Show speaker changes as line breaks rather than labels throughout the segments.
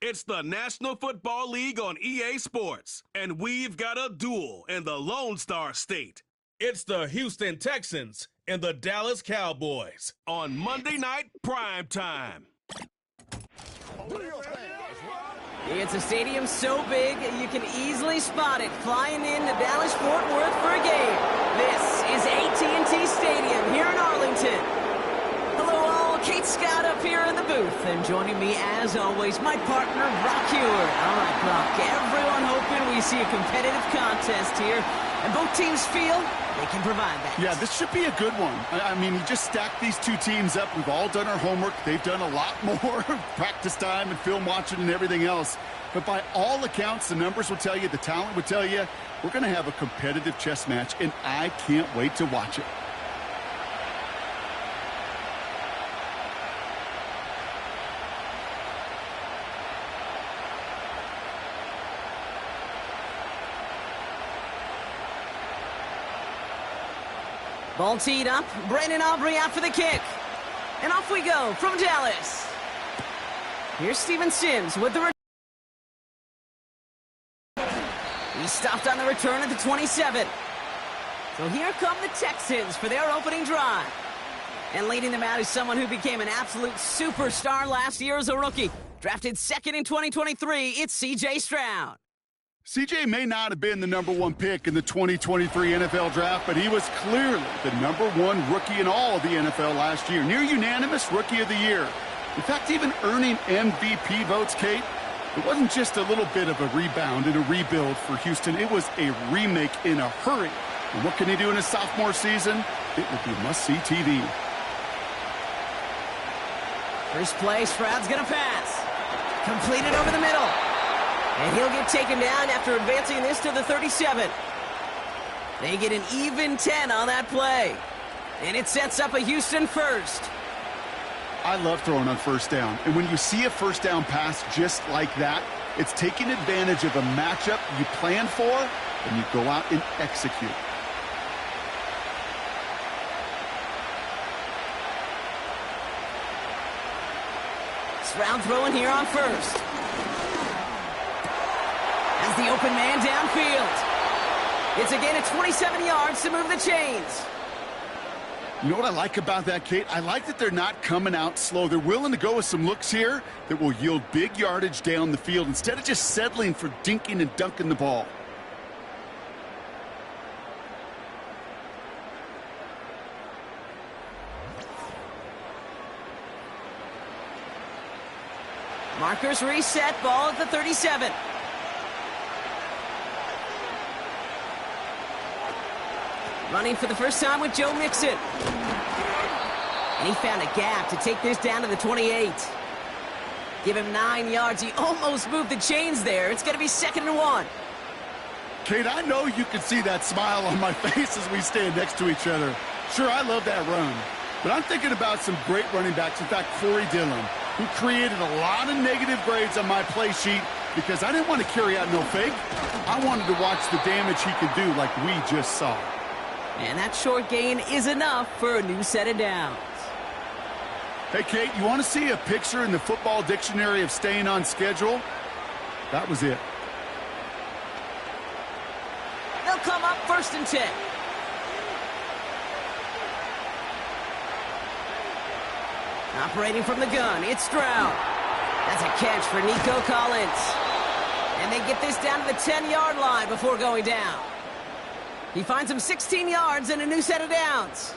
It's the National Football League on EA Sports, and we've got a duel in the Lone Star State. It's the Houston Texans and the Dallas Cowboys on Monday Night Prime Time.
It's a stadium so big you can easily spot it flying into Dallas-Fort Worth for a game. This is AT&T Stadium here in Arlington. Hello all, Kate Scott up here in the booth, and joining me as always, my partner Brock Hewitt. All right, Brock, everyone hoping we see a competitive contest here, and both teams feel they can provide that.
Yeah, this should be a good one. I mean, you just stack these two teams up. We've all done our homework. They've done a lot more practice time and film watching and everything else. But by all accounts, the numbers will tell you, the talent would tell you, we're going to have a competitive chess match, and I can't wait to watch it.
Ball teed up. Brandon Aubrey out for the kick. And off we go from Dallas. Here's Steven Sims with the return. He stopped on the return at the 27. So here come the Texans for their opening drive. And leading them out is someone who became an absolute superstar last year as a rookie. Drafted second in 2023, it's C.J. Stroud.
CJ may not have been the #1 pick in the 2023 NFL Draft, but he was clearly the #1 rookie in all of the NFL last year. Near unanimous Rookie of the Year. In fact, even earning MVP votes, Kate. It wasn't just a little bit of a rebound and a rebuild for Houston. It was a remake in a hurry. And what can he do in his sophomore season? It will be must-see TV.
First play, Stroud's going to pass. Completed over the middle. And he'll get taken down after advancing this to the 37. They get an even 10 on that play. And it sets up a Houston first.
I love throwing on first down. And when you see a first down pass just like that, it's taking advantage of a matchup you plan for, and you go out and execute.
Stroud throwing here on first. As the open man downfield. It's a gain of 27 yards to move the chains.
You know what I like about that, Kate? I like that they're not coming out slow. They're willing to go with some looks here that will yield big yardage down the field instead of just settling for dinking and dunking the ball.
Markers reset, ball at the 37. Running for the first time with Joe Mixon. And he found a gap to take this down to the 28. Give him 9 yards. He almost moved the chains there. It's going to be 2nd and 1.
Kate, I know you can see that smile on my face as we stand next to each other. Sure, I love that run. But I'm thinking about some great running backs. In fact, Corey Dillon, who created a lot of negative grades on my play sheet because I didn't want to carry out no fake. I wanted to watch the damage he could do like we just saw.
And that short gain is enough for a new set of downs.
Hey, Kate, you want to see a picture in the football dictionary of staying on schedule? That was it.
They'll come up 1st and 10. Operating from the gun, it's Stroud. That's a catch for Nico Collins. And they get this down to the 10-yard line before going down. He finds him 16 yards and a new set of downs.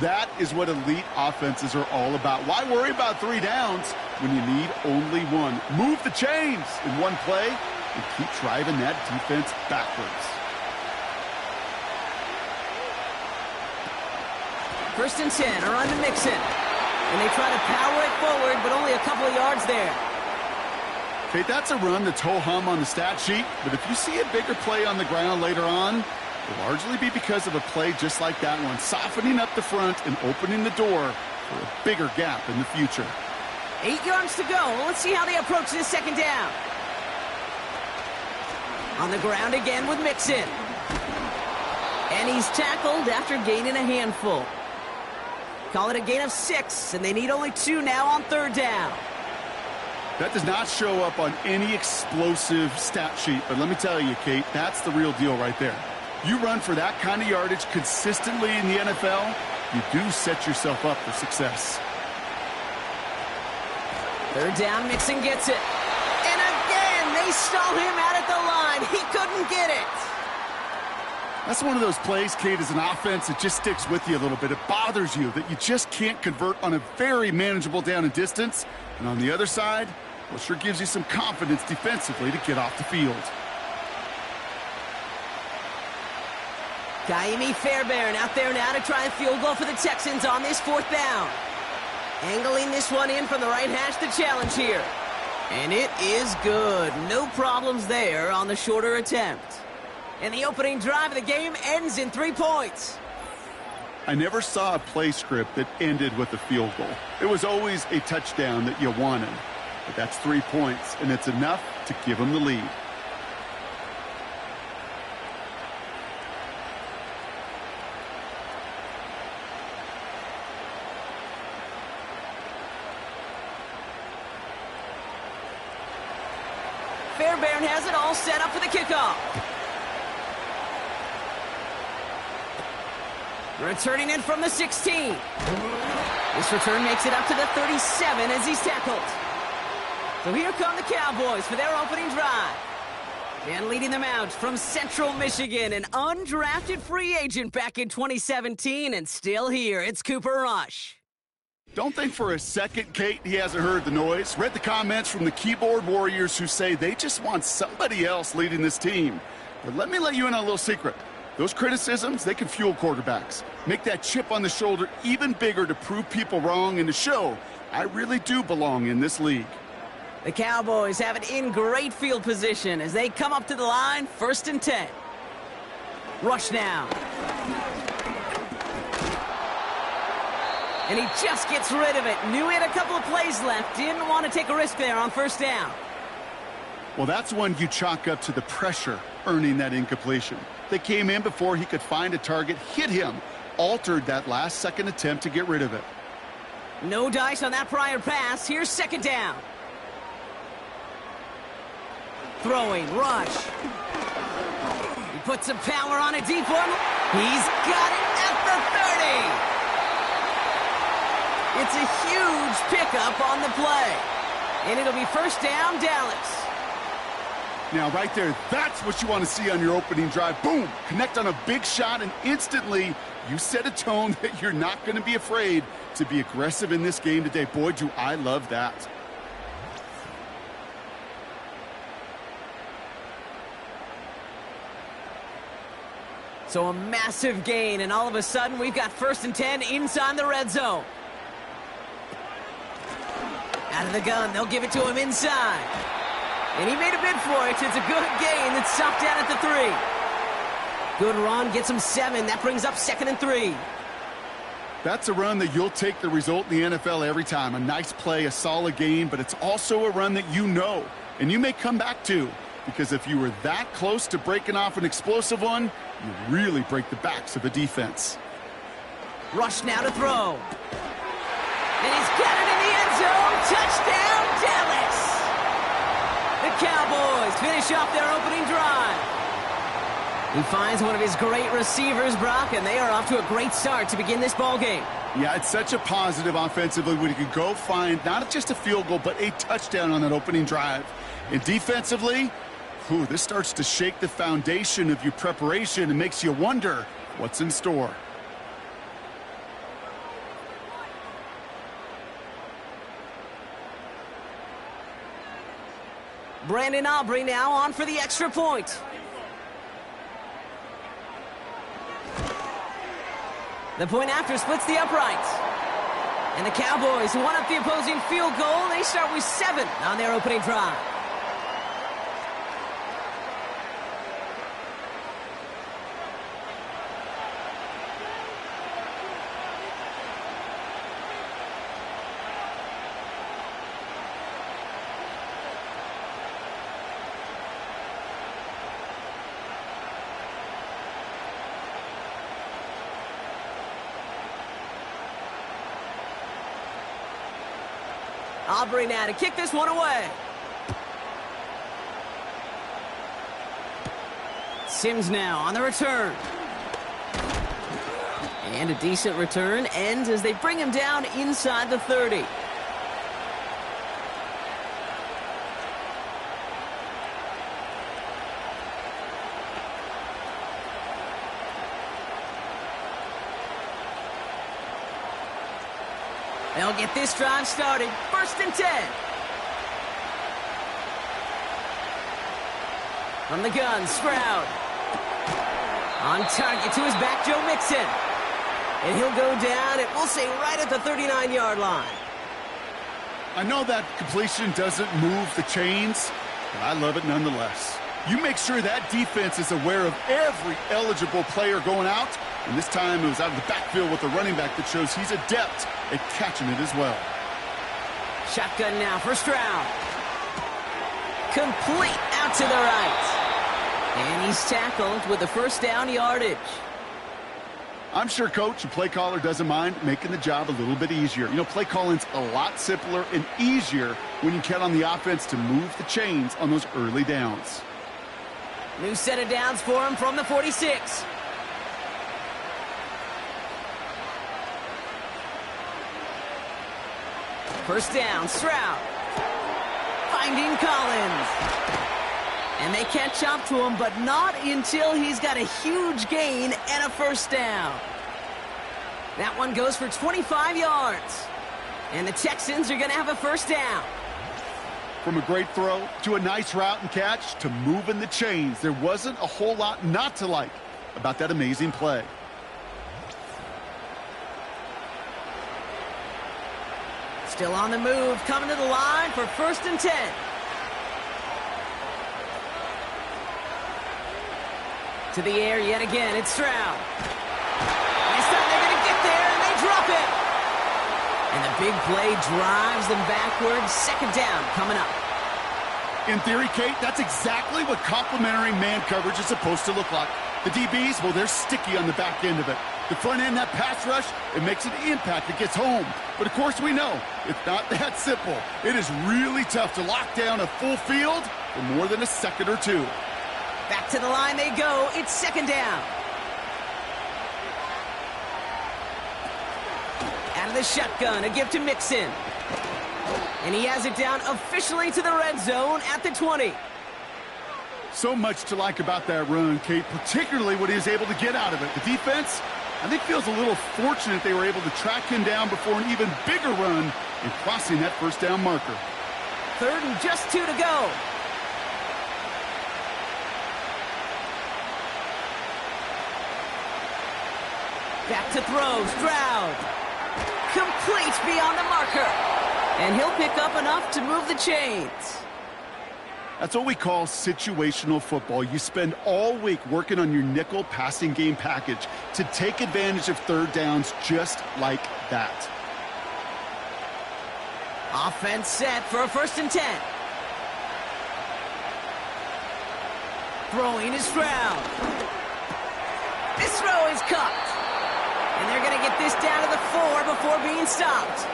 That is what elite offenses are all about. Why worry about 3 downs when you need only 1? Move the chains in one play and keep driving that defense backwards.
1st and 10 are on to Mixon. And they try to power it forward, but only a couple of yards there.
Okay, that's a run that's ho-hum on the stat sheet, but if you see a bigger play on the ground later on, it'll largely be because of a play just like that one, softening up the front and opening the door for a bigger gap in the future.
8 yards to go. Let's see how they approach this 2nd down. On the ground again with Mixon. And he's tackled after gaining a handful. Call it a gain of 6, and they need only 2 now on 3rd down.
That does not show up on any explosive stat sheet, but let me tell you, Kate, that's the real deal right there. You run for that kind of yardage consistently in the NFL, you do set yourself up for success.
Third down, Mixon gets it. And again, they stall him out at the line. He couldn't get it.
That's one of those plays, Kate, as an offense, it just sticks with you a little bit. It bothers you that you just can't convert on a very manageable down and distance. And on the other side, well, sure gives you some confidence defensively to get off the field.
Kaimi Fairbairn out there now to try a field goal for the Texans on this fourth down. Angling this one in from the right hash, the challenge here. And it is good. No problems there on the shorter attempt. And the opening drive of the game ends in 3 points.
I never saw a play script that ended with a field goal. It was always a touchdown that you wanted. But that's 3 points, and it's enough to give them the lead.
Fairbairn has it all set up for the kickoff. Returning it from the 16. This return makes it up to the 37 as he's tackled. So here come the Cowboys for their opening drive. And leading them out from Central Michigan, an undrafted free agent back in 2017, and still here, it's Cooper Rush.
Don't think for a second, Kate, he hasn't heard the noise. Read the comments from the keyboard warriors who say they just want somebody else leading this team. But let me let you in on a little secret. Those criticisms, they can fuel quarterbacks. Make that chip on the shoulder even bigger to prove people wrong and to show I really do belong in this league.
The Cowboys have it in great field position as they come up to the line, 1st and 10. Rush now. And he just gets rid of it. Knew he had a couple of plays left. Didn't want to take a risk there on 1st down.
Well, that's when you chalk up to the pressure earning that incompletion. They came in before he could find a target, hit him, altered that last-second attempt to get rid of it.
No dice on that prior pass. Here's 2nd down. Throwing, Rush. He puts some power on a deep one. He's got it at the 30. It's a huge pickup on the play. And it'll be 1st down, Dallas.
Now, right there, that's what you want to see on your opening drive. Boom! Connect on a big shot, and instantly you set a tone that you're not going to be afraid to be aggressive in this game today. Boy, do I love that.
So a massive gain, and all of a sudden we've got 1st and 10 inside the red zone. Out of the gun, they'll give it to him inside. And he made a bid for it. It's a good gain that's stopped down at the 3. Good run, gets him 7. That brings up 2nd and 3.
That's a run that you'll take the result in the NFL every time. A nice play, a solid gain, but it's also a run that you know, and you may come back to, because if you were that close to breaking off an explosive one, you really break the backs of a defense.
Rush now to throw. And he's got it in the end zone. Touchdown, Dallas! The Cowboys finish off their opening drive. He finds one of his great receivers, Brock, and they are off to a great start to begin this ball game.
Yeah, it's such a positive offensively when you can go find not just a field goal, but a touchdown on that opening drive. And defensively, this starts to shake the foundation of your preparation and makes you wonder what's in store.
Brandon Aubrey now on for the extra point. The point after splits the uprights. And the Cowboys won up the opposing field goal. They start with 7 on their opening drive. Aubrey now to kick this one away. Sims now on the return. And a decent return ends as they bring him down inside the 30. They'll get this drive started. 1st and 10. From the gun, Stroud. On target to his back, Joe Mixon. And he'll go down, and we'll say right at the 39-yard line.
I know that completion doesn't move the chains, but I love it nonetheless. You make sure that defense is aware of every eligible player going out, and this time it was out of the backfield with a running back that shows he's adept at catching it as well.
Shotgun now for Stroud. Complete out to the right. And he's tackled with the 1st down yardage.
I'm sure coach and play caller doesn't mind making the job a little bit easier. You know, play calling's a lot simpler and easier when you count on the offense to move the chains on those early downs.
New set of downs for him from the 46. First down, Stroud. Finding Collins. And they catch up to him, but not until he's got a huge gain and a 1st down. That one goes for 25 yards. And the Texans are going to have a 1st down.
From a great throw to a nice route and catch to moving the chains, there wasn't a whole lot not to like about that amazing play.
Still on the move, coming to the line for 1st and 10. To the air yet again, it's Stroud. This time they're going to get there, and they drop it. And the big play drives them backwards. 2nd down coming up.
In theory, Kate, that's exactly what complementary man coverage is supposed to look like. The DBs, well, they're sticky on the back end of it. The front end, that pass rush, it makes an impact. It gets home. But, of course, we know it's not that simple. It is really tough to lock down a full field for more than a second or two.
Back to the line they go. It's 2nd down. Out of the shotgun, a give to Mixon. And he has it down officially to the red zone at the 20.
So much to like about that run, Kate, particularly what he was able to get out of it. The defense, I think, feels a little fortunate they were able to track him down before an even bigger run in crossing that 1st down marker.
3rd and just 2 to go. Back to throw, Stroud. Complete beyond the marker. And he'll pick up enough to move the chains.
That's what we call situational football. You spend all week working on your nickel passing game package to take advantage of 3rd downs just like that.
Offense set for a 1st and 10. Throwing is Stroud. This throw is cut. And they're going to get this down to the 4 before being stopped.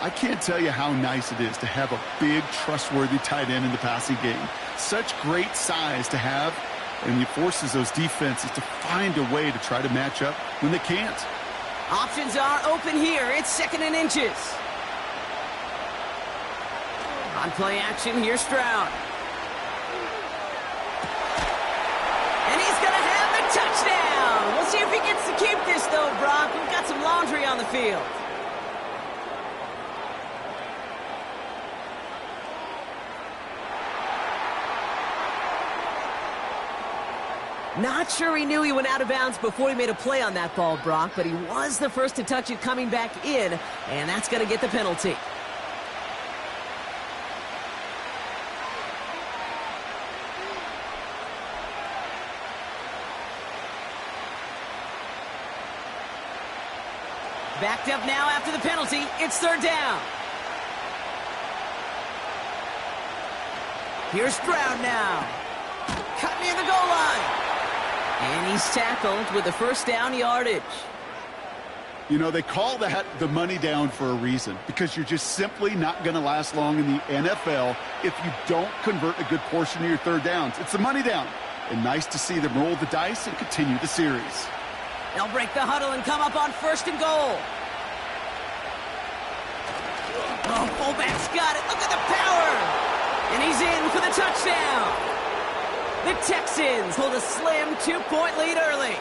I can't tell you how nice it is to have a big, trustworthy tight end in the passing game. Such great size to have, and it forces those defenses to find a way to try to match up when they can't.
Options are open here. It's 2nd and inches. On play action, here's Stroud. And he's going to have the touchdown. We'll see if he gets to keep this, though, Brock. We've got some laundry on the field. Not sure he knew he went out of bounds before he made a play on that ball, Brock, but he was the first to touch it coming back in, and that's going to get the penalty. Backed up now after the penalty. It's 3rd down. Here's Stroud now. Cut near the goal line. And he's tackled with the 1st down yardage.
You know, they call that the money down for a reason, because you're just simply not going to last long in the NFL if you don't convert a good portion of your third downs. It's the money down. And nice to see them roll the dice and continue the series.
They'll break the huddle and come up on 1st and goal. Oh, fullback's got it. Look at the power. And he's in for the touchdown. The Texans hold a slim 2-point lead early.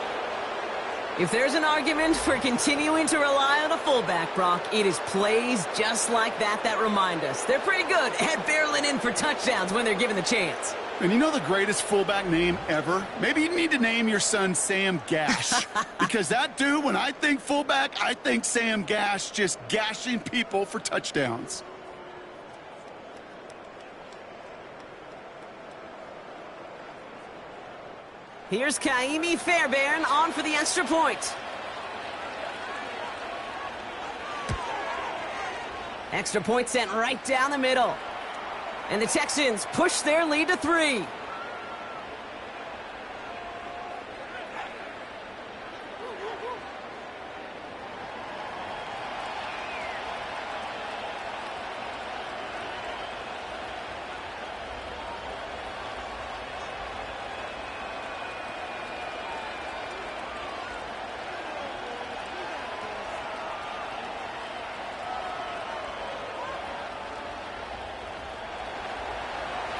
If there's an argument for continuing to rely on a fullback, Brock, it is plays just like that remind us they're pretty good at barreling in for touchdowns when they're given the chance.
And you know the greatest fullback name ever? Maybe you need to name your son Sam Gash. Because that dude, when I think fullback, I think Sam Gash, just gashing people for touchdowns.
Here's Kaimi Fairbairn on for the extra point. Extra point sent right down the middle. And the Texans push their lead to 3.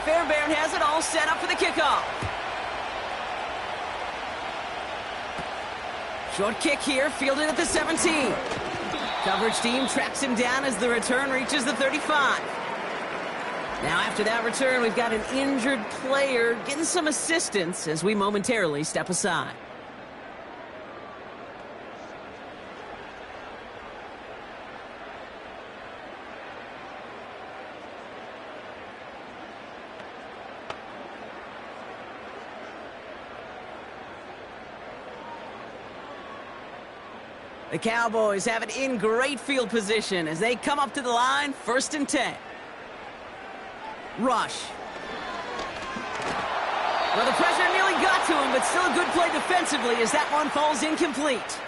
Fairbairn has it all set up for the kickoff. Short kick here, fielded at the 17. Coverage team tracks him down as the return reaches the 35. Now after that return, we've got an injured player getting some assistance as we momentarily step aside. The Cowboys have it in great field position as they come up to the line, 1st and 10. Rush. Well, the pressure nearly got to him, but still a good play defensively as that one falls incomplete.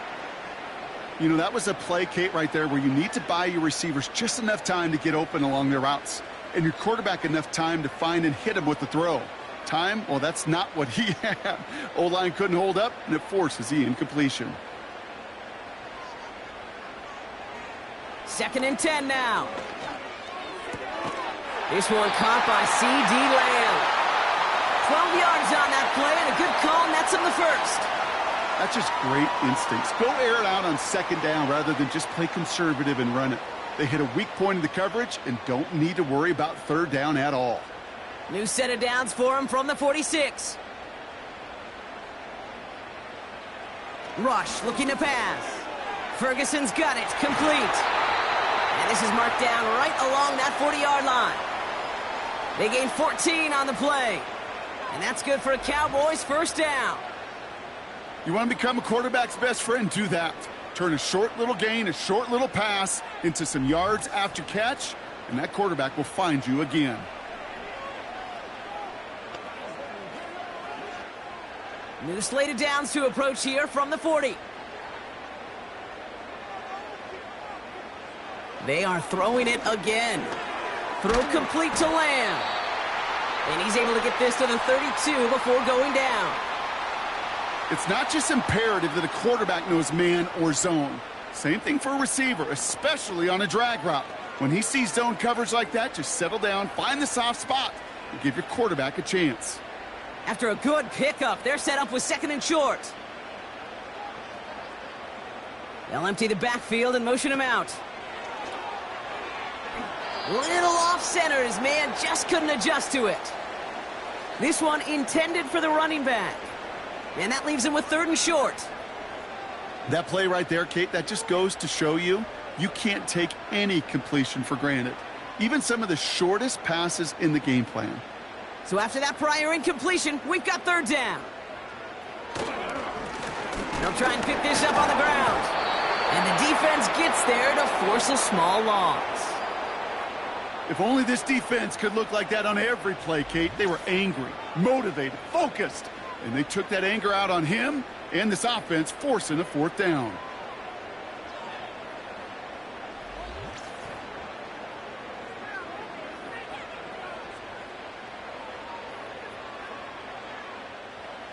You know, that was a play, Kate, right there where you need to buy your receivers just enough time to get open along their routes, and your quarterback enough time to find and hit him with the throw. Time, well, that's not what he had. O-line couldn't hold up, and it forces the incompletion.
2nd and 10 now. This one caught by C.D. Lamb. 12 yards on that play and a good call nets him the 1st.
That's just great instincts. Go air it out on 2nd down rather than just play conservative and run it. They hit a weak point in the coverage and don't need to worry about 3rd down at all.
New set of downs for him from the 46. Rush looking to pass. Ferguson's got it, complete. And this is marked down right along that 40-yard line. They gain 14 on the play. And that's good for a Cowboys 1st down.
You want to become a quarterback's best friend? Do that. Turn a short little gain, a short little pass into some yards after catch, and that quarterback will find you again.
New slate of downs to approach here from the 40. They are throwing it again. Throw complete to Lamb. And he's able to get this to the 32 before going down.
It's not just imperative that a quarterback knows man or zone. Same thing for a receiver, especially on a drag route. When he sees zone coverage like that, just settle down, find the soft spot, and give your quarterback a chance.
After a good pickup, they're set up with 2nd and short. They'll empty the backfield and motion him out. Little off-center, his man just couldn't adjust to it. This one intended for the running back. And that leaves him with 3rd and short.
That play right there, Kate, that just goes to show you can't take any completion for granted. Even some of the shortest passes in the game plan.
So after that prior incompletion, we've got 3rd down. They'll try and pick this up on the ground. And the defense gets there to force a small loss.
If only this defense could look like that on every play, Kate. They were angry, motivated, focused. And they took that anger out on him and this offense, forcing a 4th down.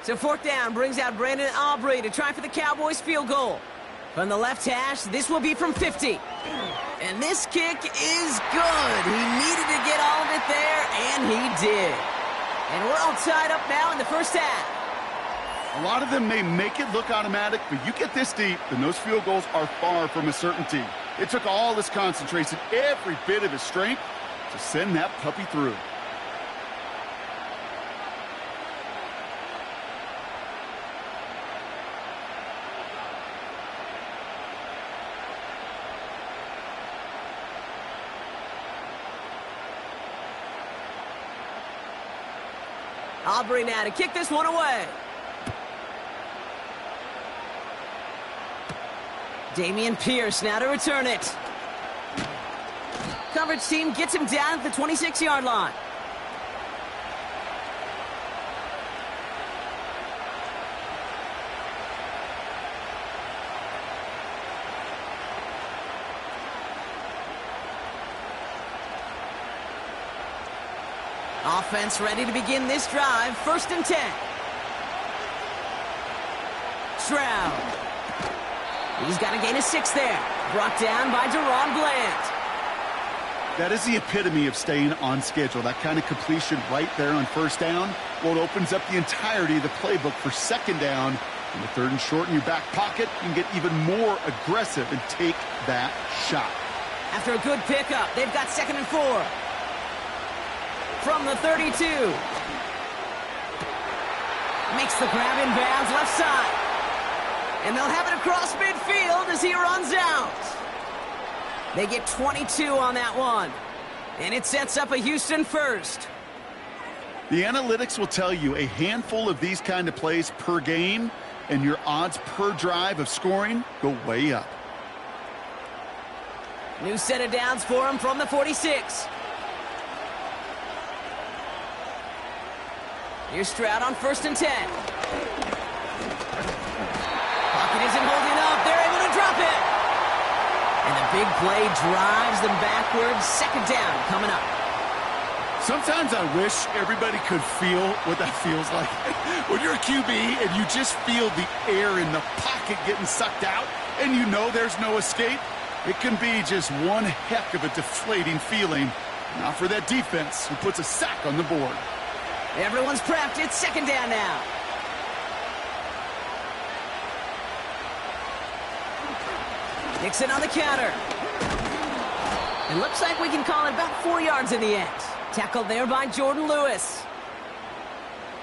So fourth down brings out Brandon Aubrey to try for the Cowboys field goal. From the left hash, this will be from 50. And this kick is good. He needed to get all of it there, and he did. And we're all tied up now in the first half.
A lot of them may make it look automatic, but you get this deep, and those field goals are far from a certainty. It took all his concentration, every bit of his strength, to send that puppy through.
Aubrey now to kick this one away. Dameon Pierce now to return it. Coverage team gets him down at the 26-yard line. Offense ready to begin this drive. 1st and 10. Stroud. He's got to gain a 6 there. Brought down by Deron Bland.
That is the epitome of staying on schedule. That kind of completion right there on 1st down. Well, it opens up the entirety of the playbook for 2nd down. In the 3rd and short in your back pocket, you can get even more aggressive and take that shot.
After a good pickup, they've got 2nd and 4. From the 32. Makes the grab in bounds left side. And they'll have it across midfield as he runs out. They get 22 on that one. And it sets up a Houston first.
The analytics will tell you a handful of these kind of plays per game, and your odds per drive of scoring go way up.
New set of downs for him from the 46. Here's Stroud on 1st and 10. Pocket isn't holding up. They're able to drop it. And the big play drives them backwards. 2nd down coming up.
Sometimes I wish everybody could feel what that feels like. When you're a QB and you just feel the air in the pocket getting sucked out and you know there's no escape, it can be just one heck of a deflating feeling. Not for that defense who puts a sack on the board.
Everyone's prepped. It's 2nd down now. Nixon on the counter. It looks like we can call it about 4 yards in the end. Tackled there by Jordan Lewis.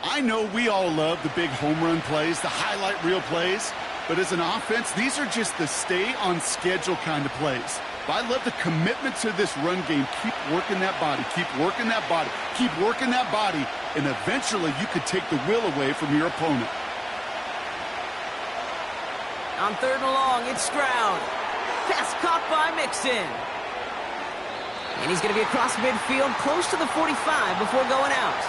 I know we all love the big home run plays, the highlight reel plays, but as an offense, these are just the stay-on-schedule kind of plays. But I love the commitment to this run game. Keep working that body. Keep working that body. Keep working that body. And eventually you could take the will away from your opponent.
On 3rd and long, it's Stroud. Pass caught by Mixon. And he's going to be across midfield, close to the 45 before going out.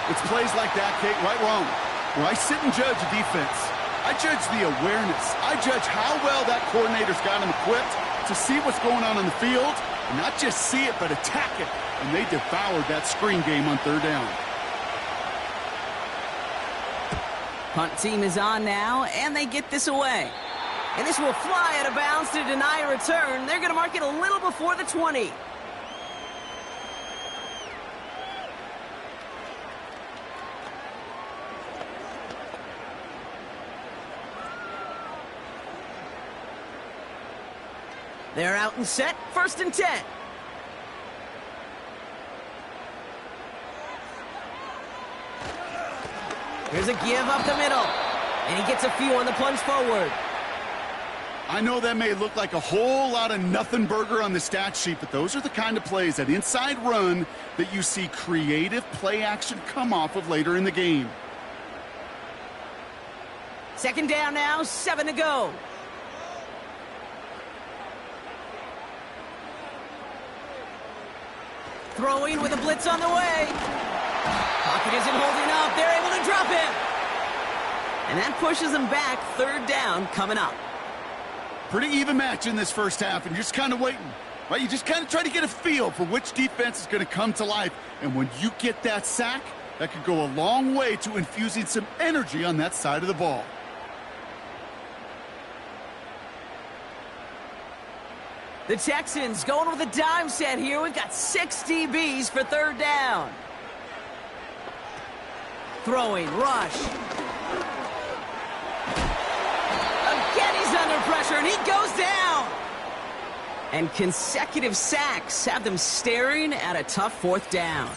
It's plays like that, Kate, right wrong. Where I sit and judge a defense. I judge the awareness. I judge how well that coordinator's got him equipped to see what's going on the field, and not just see it, but attack it. And they devoured that screen game on 3rd down.
Punt team is on now, and they get this away. And this will fly out of bounds to deny a return. They're going to mark it a little before the 20. They're out and set. 1st and 10. Here's a give up the middle. And he gets a few on the plunge forward.
I know that may look like a whole lot of nothing burger on the stat sheet, but those are the kind of plays, that inside run, that you see creative play action come off of later in the game.
2nd down now, 7 to go. Throwing with a blitz on the way. Pocket isn't holding up. They're able to drop him. And that pushes them back. 3rd down coming up.
Pretty even match in this first half, and you're just kind of waiting, right? You just kind of try to get a feel for which defense is going to come to life. And when you get that sack, That could go a long way to infusing some energy on that side of the ball.
The Texans going with a dime set here. We've got 6 DBs for third down. Throwing, rush. Again, he's under pressure, and he goes down. And consecutive sacks have them staring at a tough fourth down.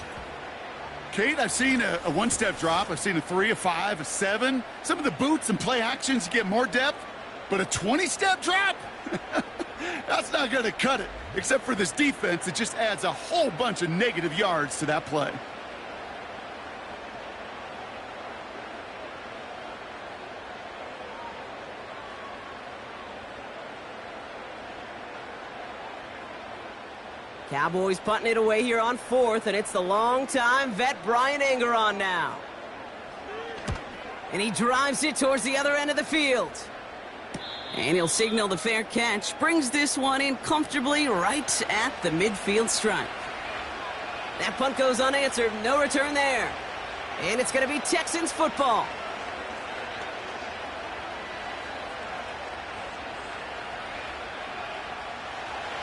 Kate, I've seen a one-step drop. I've seen a 3, a 5, a 7. Some of the boots and play actions get more depth, but a 20-step drop? That's not going to cut it. Except for this defense, it just adds a whole bunch of negative yards to that play.
Cowboys punting it away here on 4th, and it's the longtime vet Brian Anger on now. And he drives it towards the other end of the field. And he'll signal the fair catch. Brings this one in comfortably right at the midfield stripe. That punt goes unanswered. No return there. And it's going to be Texans football.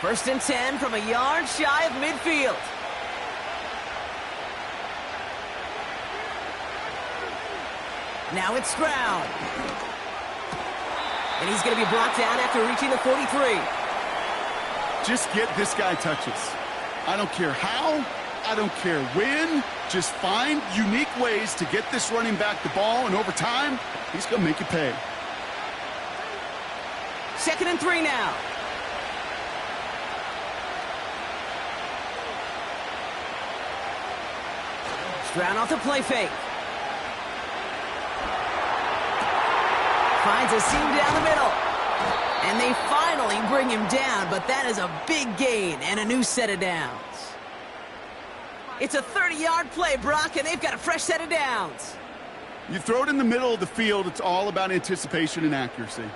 First and 10 from a yard shy of midfield. Now it's Stroud. And he's going to be brought down after reaching the 43.
Just get this guy touches. I don't care how, I don't care when. Just find unique ways to get this running back the ball, and over time, he's going to make you pay.
2nd and 3 now. Stroud off the play fake. Finds a seam down the middle. And they finally bring him down, but that is a big gain and a new set of downs. It's a 30-yard play, Brock, and they've got a fresh set of downs.
You throw it in the middle of the field, it's all about anticipation and accuracy.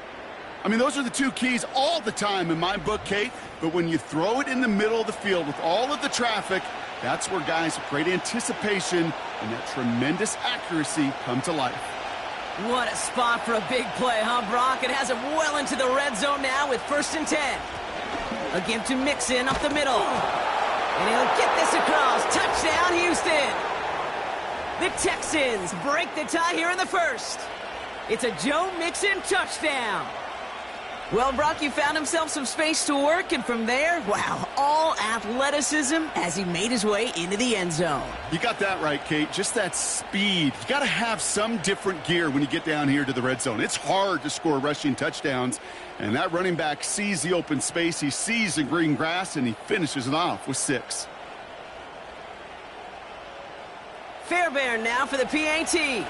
I mean, those are the two keys all the time in my book, Kate. But when you throw it in the middle of the field with all of the traffic, that's where guys with great anticipation and that tremendous accuracy come to life.
What a spot for a big play, huh, Brock? It has him well into the red zone now with 1st and 10. A give to Mixon up the middle. And he'll get this across. Touchdown, Houston. The Texans break the tie here in the first. It's a Joe Mixon touchdown. Well, Brock, he found himself some space to work, and from there, wow, all athleticism as he made his way into the end zone.
You got that right, Kate. Just that speed. You got to have some different gear when you get down here to the red zone. It's hard to score rushing touchdowns, and that running back sees the open space, he sees the green grass, and he finishes it off with 6.
Fairbairn now for the PAT.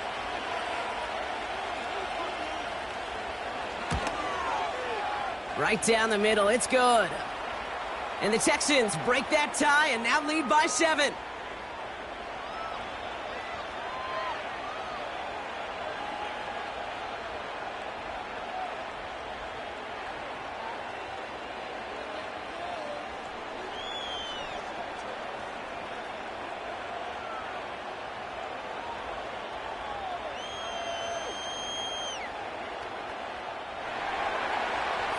Right down the middle, it's good. And the Texans break that tie and now lead by 7.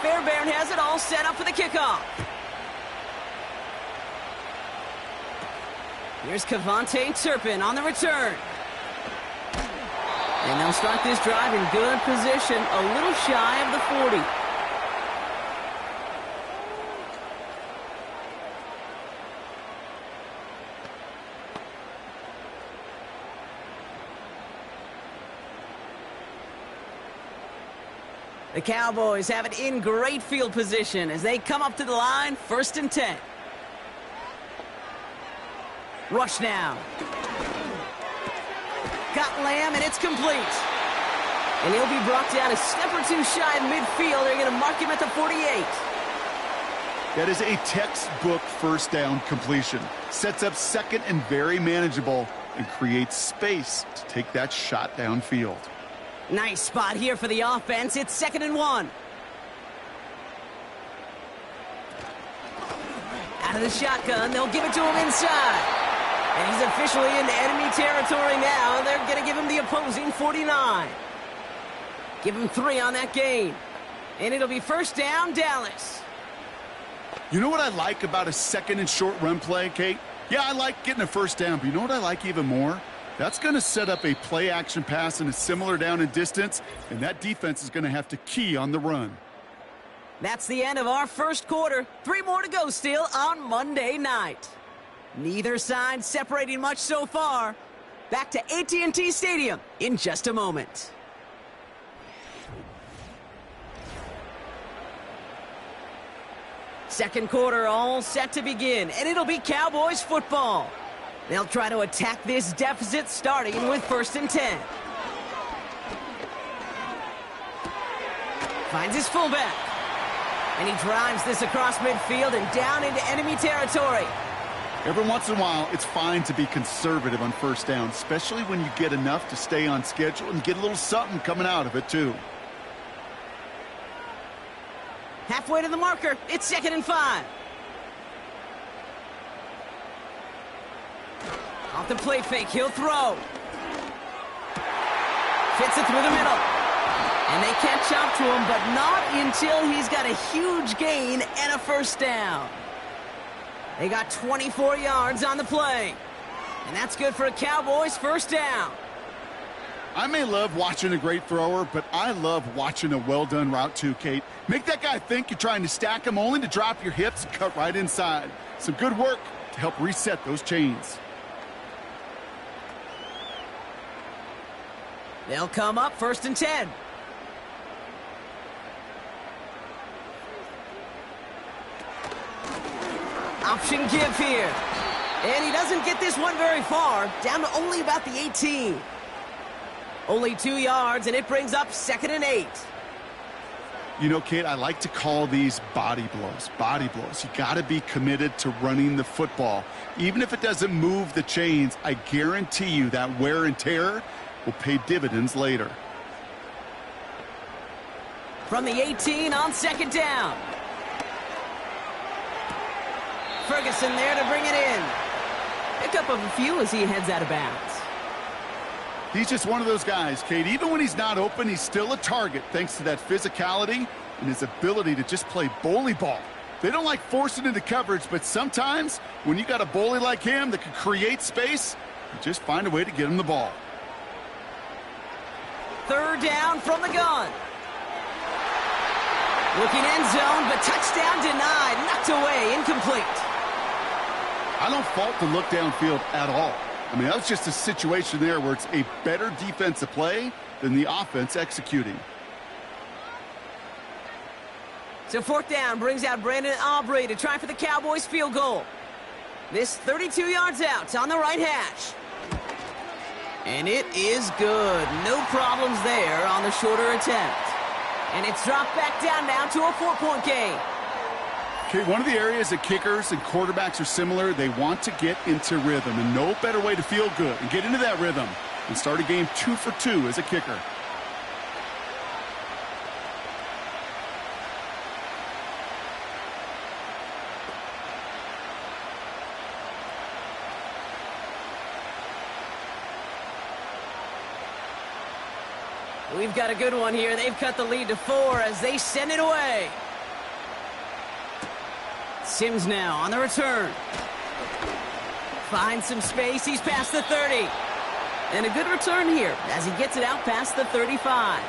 Fairbairn has it all set up for the kickoff. Here's Cavante Turpin on the return. And they'll start this drive in good position, a little shy of the 40. The Cowboys have it in great field position as they come up to the line, 1st and 10. Rush now. Got Lamb, and it's complete. And he'll be brought down a step or two shy of midfield. They're going to mark him at the 48.
That is a textbook first down completion. Sets up 2nd and very manageable and creates space to take that shot downfield.
Nice spot here for the offense. It's 2nd and 1. Out of the shotgun, they'll give it to him inside. And he's officially in enemy territory now. They're going to give him the opposing 49. Give him 3 on that gain. And it'll be first down, Dallas.
You know what I like about a second and short run play, Kate? Yeah, I like getting a first down, but you know what I like even more? That's going to set up a play-action pass in a similar down and distance, and that defense is going to have to key on the run.
That's the end of our first quarter. 3 more to go still on Monday night. Neither side separating much so far. Back to AT&T Stadium in just a moment. Second quarter all set to begin, and it'll be Cowboys football. They'll try to attack this deficit starting with 1st and 10. Finds his fullback. And he drives this across midfield and down into enemy territory.
Every once in a while, it's fine to be conservative on first down, especially when you get enough to stay on schedule and get a little something coming out of it, too.
Halfway to the marker. It's 2nd and 5. Off the play fake. He'll throw. Fits it through the middle. And they catch up to him, but not until he's got a huge gain and a first down. They got 24 yards on the play. And that's good for a Cowboys first down.
I may love watching a great thrower, but I love watching a well-done route too, Kate. Make that guy think you're trying to stack him only to drop your hips and cut right inside. Some good work to help reset those chains.
They'll come up 1st and 10. Option give here. And he doesn't get this one very far. Down to only about the 18. Only 2 yards, and it brings up 2nd and 8.
You know, Kate, I like to call these body blows. Body blows. You got to be committed to running the football. Even if it doesn't move the chains, I guarantee you that wear and tear will pay dividends later.
From the 18 on 2nd down. Ferguson there to bring it in. Pickup of a few as he heads out of bounds.
He's just one of those guys, Kate. Even when he's not open, he's still a target thanks to that physicality and his ability to just play bully ball. They don't like forcing into coverage, but sometimes when you got a bully like him that can create space, you just find a way to get him the ball.
3rd down from the gun. Looking end zone, but touchdown denied. Knocked away, incomplete.
I don't fault the look downfield at all. I mean, that was just a situation there where it's a better defensive play than the offense executing.
So 4th down brings out Brandon Aubrey to try for the Cowboys field goal. This 32 yards out on the right hash. And it is good. No problems there on the shorter attempt. And it's dropped back down now to a 4-point game.
Okay, one of the areas that kickers and quarterbacks are similar, they want to get into rhythm, and no better way to feel good and get into that rhythm and start a game 2 for 2 as a kicker.
We've got a good one here. They've cut the lead to 4 as they send it away. Sims now on the return. Finds some space. He's past the 30. And a good return here as he gets it out past the 35.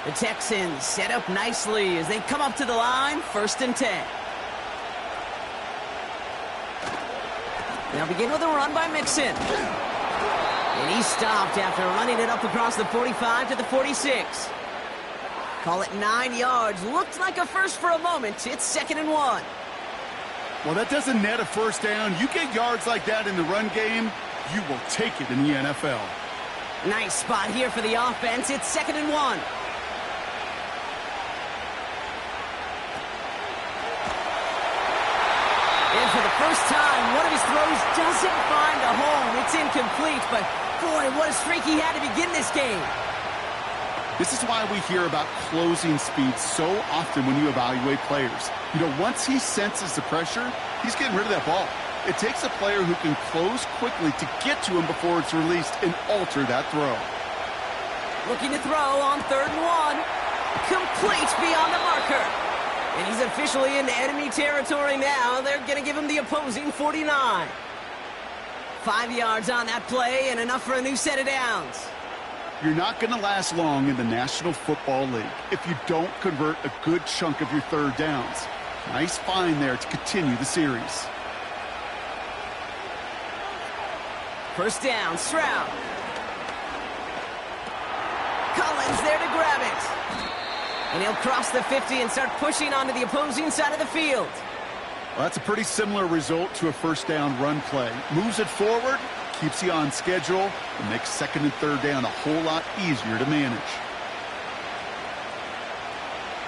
The Texans set up nicely as they come up to the line, 1st and 10. They'll begin with a run by Mixon. And he's stopped after running it up across the 45 to the 46. Call it 9 yards. Looked like a first for a moment. It's 2nd and 1.
Well, that doesn't net a first down. You get yards like that in the run game, you will take it in the NFL.
Nice spot here for the offense. It's 2nd and 1. And for the first time, one of his throws doesn't find a home. It's incomplete, but Boy, what a streak he had to begin this game.
This is why we hear about closing speed so often when you evaluate players. You know, once he senses the pressure, he's getting rid of that ball. It takes a player who can close quickly to get to him before it's released and alter that throw.
Looking to throw on 3rd and 1. Complete beyond the marker. And he's officially in enemy territory now. They're going to give him the opposing 49. 5 yards on that play and enough for a new set of downs.
You're not going to last long in the National Football League if you don't convert a good chunk of your 3rd downs. Nice find there to continue the series.
1st down, Stroud. Collins there to grab it. And he'll cross the 50 and start pushing onto the opposing side of the field.
Well, that's a pretty similar result to a 1st down run play. Moves it forward, keeps you on schedule, and makes 2nd and 3rd down a whole lot easier to manage.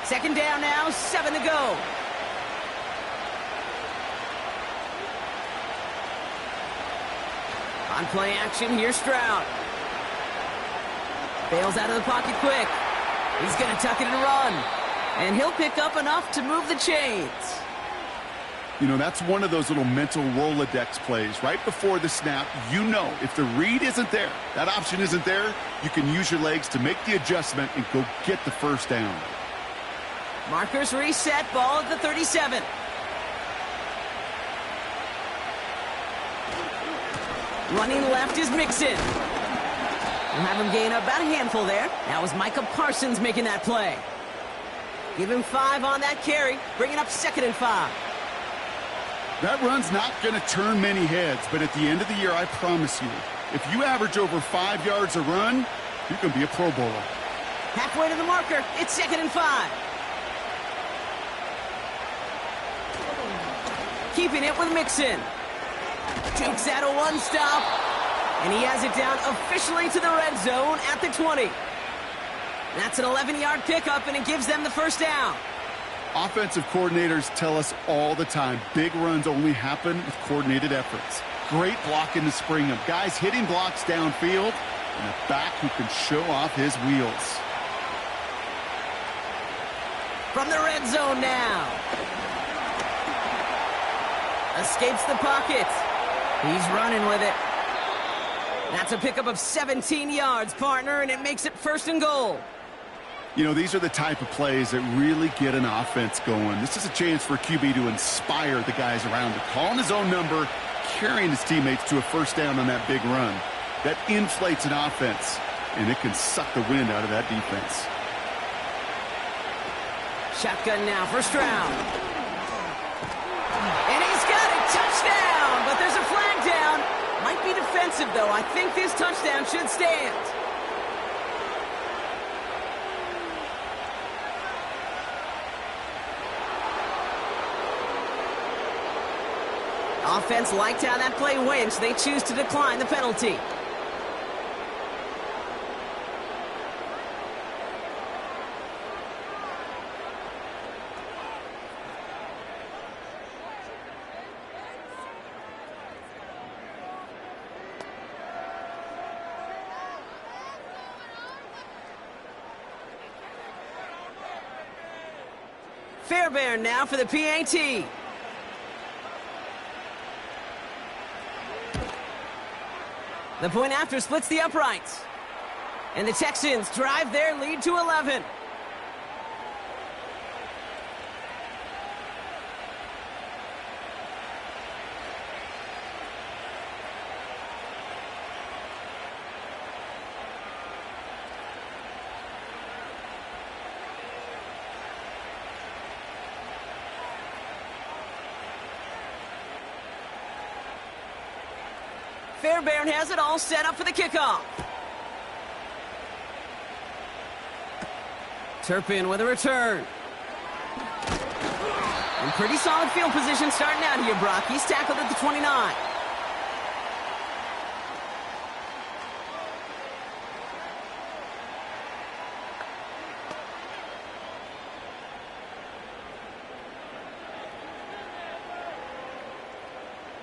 2nd down now, 7 to go. On play action, here's Stroud. Bails out of the pocket quick. He's going to tuck it and run. And he'll pick up enough to move the chains.
You know, that's one of those little mental Rolodex plays. Right before the snap, you know if the read isn't there, that option isn't there, you can use your legs to make the adjustment and go get the 1st down.
Markers reset, ball at the 37. Running left is Mixon. We'll have him gain about a handful there. That was Micah Parsons making that play. Give him 5 on that carry, bringing up 2nd and 5.
That run's not going to turn many heads, but at the end of the year, I promise you, if you average over 5 yards a run, you can be a Pro Bowler.
Halfway to the marker, it's 2nd and 5. Keeping it with Mixon. Jukes out a 1-stop. And he has it down officially to the red zone at the 20. That's an 11-yard pickup, and it gives them the 1st down.
Offensive coordinators tell us all the time, big runs only happen with coordinated efforts. Great blocking to spring them. Guys hitting blocks downfield, and a back who can show off his wheels.
From the red zone now. Escapes the pocket. He's running with it. That's a pickup of 17 yards, partner, and it makes it 1st and goal.
You know, these are the type of plays that really get an offense going. This is a chance for QB to inspire the guys around him. Calling his own number, carrying his teammates to a 1st down on that big run. That inflates an offense, and it can suck the wind out of that defense.
Shotgun now for Stroud. And he's got a touchdown, but there's a flag down. Might be defensive, though. I think this touchdown should stand. Offense liked how that play went. They choose to decline the penalty. Fairbairn now for the PAT. The point after splits the uprights. And the Texans drive their lead to 11. Fairbairn has it all set up for the kickoff. Turpin with a return. And pretty solid field position starting out here, Brock. He's tackled at the 29.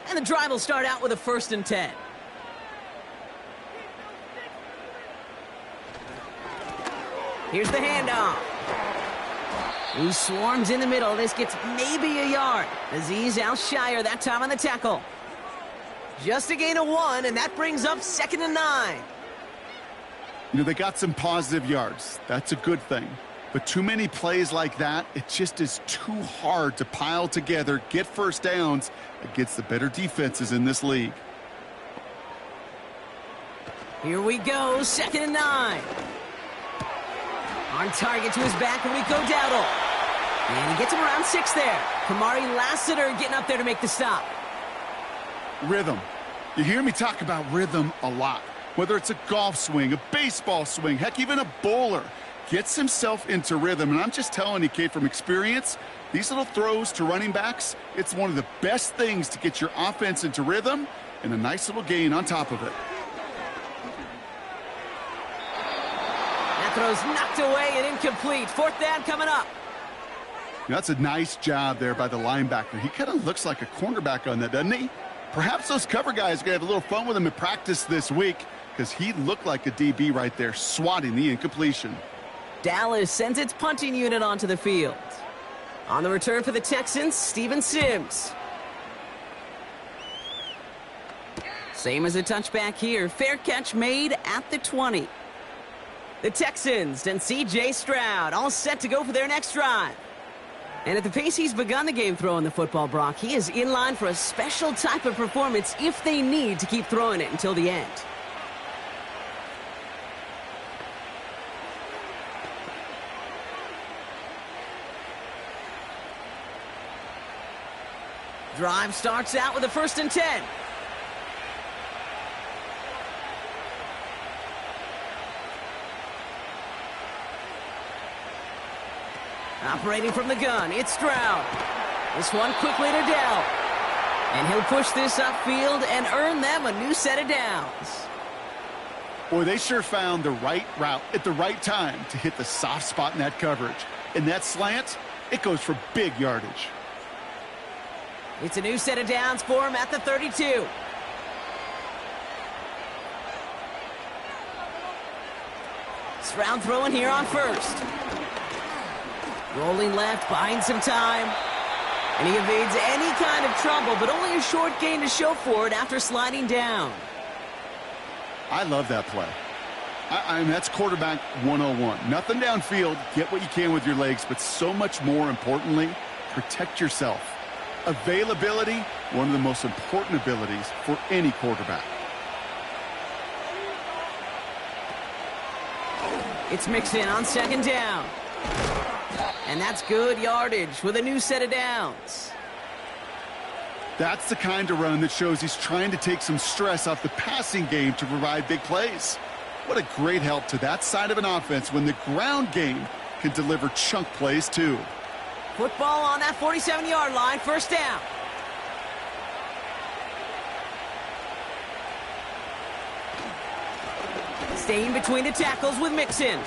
And the drive will start out with a 1st and 10. Here's the handoff. He swarms in the middle. This gets maybe a yard. Aziz Al-Shire that time on the tackle. Just a gain of 1, and that brings up 2nd and 9.
You know, they got some positive yards. That's a good thing. But too many plays like that, it just is too hard to pile together, get first downs against the better defenses in this league.
Here we go, 2nd and 9. On target to his back, Rico Dowdle. And he gets him around 6 there. Kamari Lassiter getting up there to make the stop.
Rhythm. You hear me talk about rhythm a lot. Whether it's a golf swing, a baseball swing, heck, even a bowler gets himself into rhythm. And I'm just telling you, kid, from experience, these little throws to running backs, it's one of the best things to get your offense into rhythm and a nice little gain on top of it.
That throw's knocked away and incomplete. 4th down coming up.
That's a nice job there by the linebacker. He kind of looks like a cornerback on that, doesn't he? Perhaps those cover guys are going to have a little fun with him in practice this week because he looked like a DB right there, swatting the incompletion.
Dallas sends its punting unit onto the field. On the return for the Texans, Steven Sims. Same as a touchback here. Fair catch made at the 20. The Texans and C.J. Stroud all set to go for their next drive. And at the pace he's begun the game throwing the football, Brock, he is in line for a special type of performance if they need to keep throwing it until the end. Drive starts out with a 1st and 10. Operating from the gun, it's Stroud. This one quickly to Dell. And he'll push this upfield and earn them a new set of downs.
Boy, they sure found the right route at the right time to hit the soft spot in that coverage. And that slant, it goes for big yardage.
It's a new set of downs for him at the 32. Stroud throwing here on 1st. Rolling left, buying some time. And he evades any kind of trouble, but only a short gain to show for it after sliding down.
I love that play. I mean, that's quarterback 101. Nothing downfield, get what you can with your legs, but so much more importantly, protect yourself. Availability, one of the most important abilities for any quarterback.
It's Mixon on 2nd down. And that's good yardage with a new set of downs.
That's the kind of run that shows he's trying to take some stress off the passing game to provide big plays. What a great help to that side of an offense when the ground game can deliver chunk plays too.
Football on that 47-yard line, 1st down. Staying between the tackles with Mixon.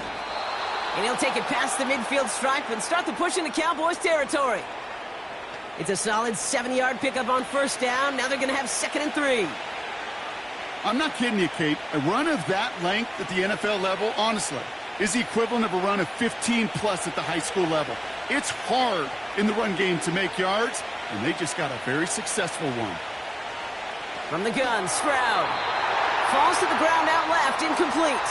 And he'll take it past the midfield stripe and start the push into Cowboys territory. It's a solid 70-yard pickup on 1st down. Now they're going to have 2nd and 3.
I'm not kidding you, Kate. A run of that length at the NFL level, honestly, is the equivalent of a run of 15-plus at the high school level. It's hard in the run game to make yards, and they just got a very successful one.
From the gun, Stroud. Falls to the ground out left, incomplete.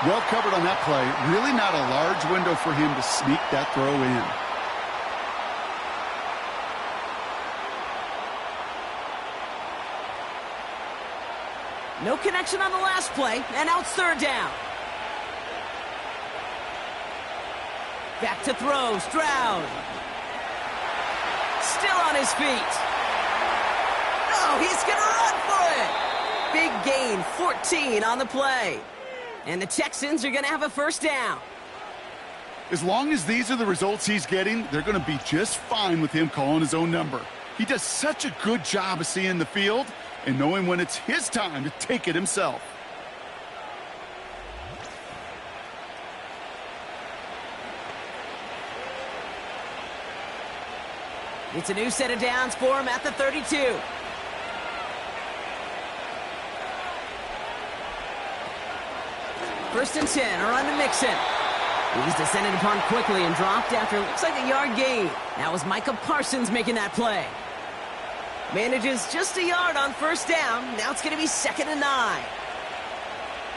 Well covered on that play. Really not a large window for him to sneak that throw in.
No connection on the last play, and now it's 3rd down. Back to throw, Stroud. Still on his feet. Oh, he's going to run for it. Big gain, 14 on the play. And the Texans are going to have a 1st down.
As long as these are the results he's getting, they're going to be just fine with him calling his own number. He does such a good job of seeing the field and knowing when it's his time to take it himself.
It's a new set of downs for him at the 32. First and 10, a run to Mixon. He's descended upon quickly and dropped after looks like a yard gain. That was Micah Parsons making that play. Manages just a yard on first down. Now it's going to be 2nd and 9.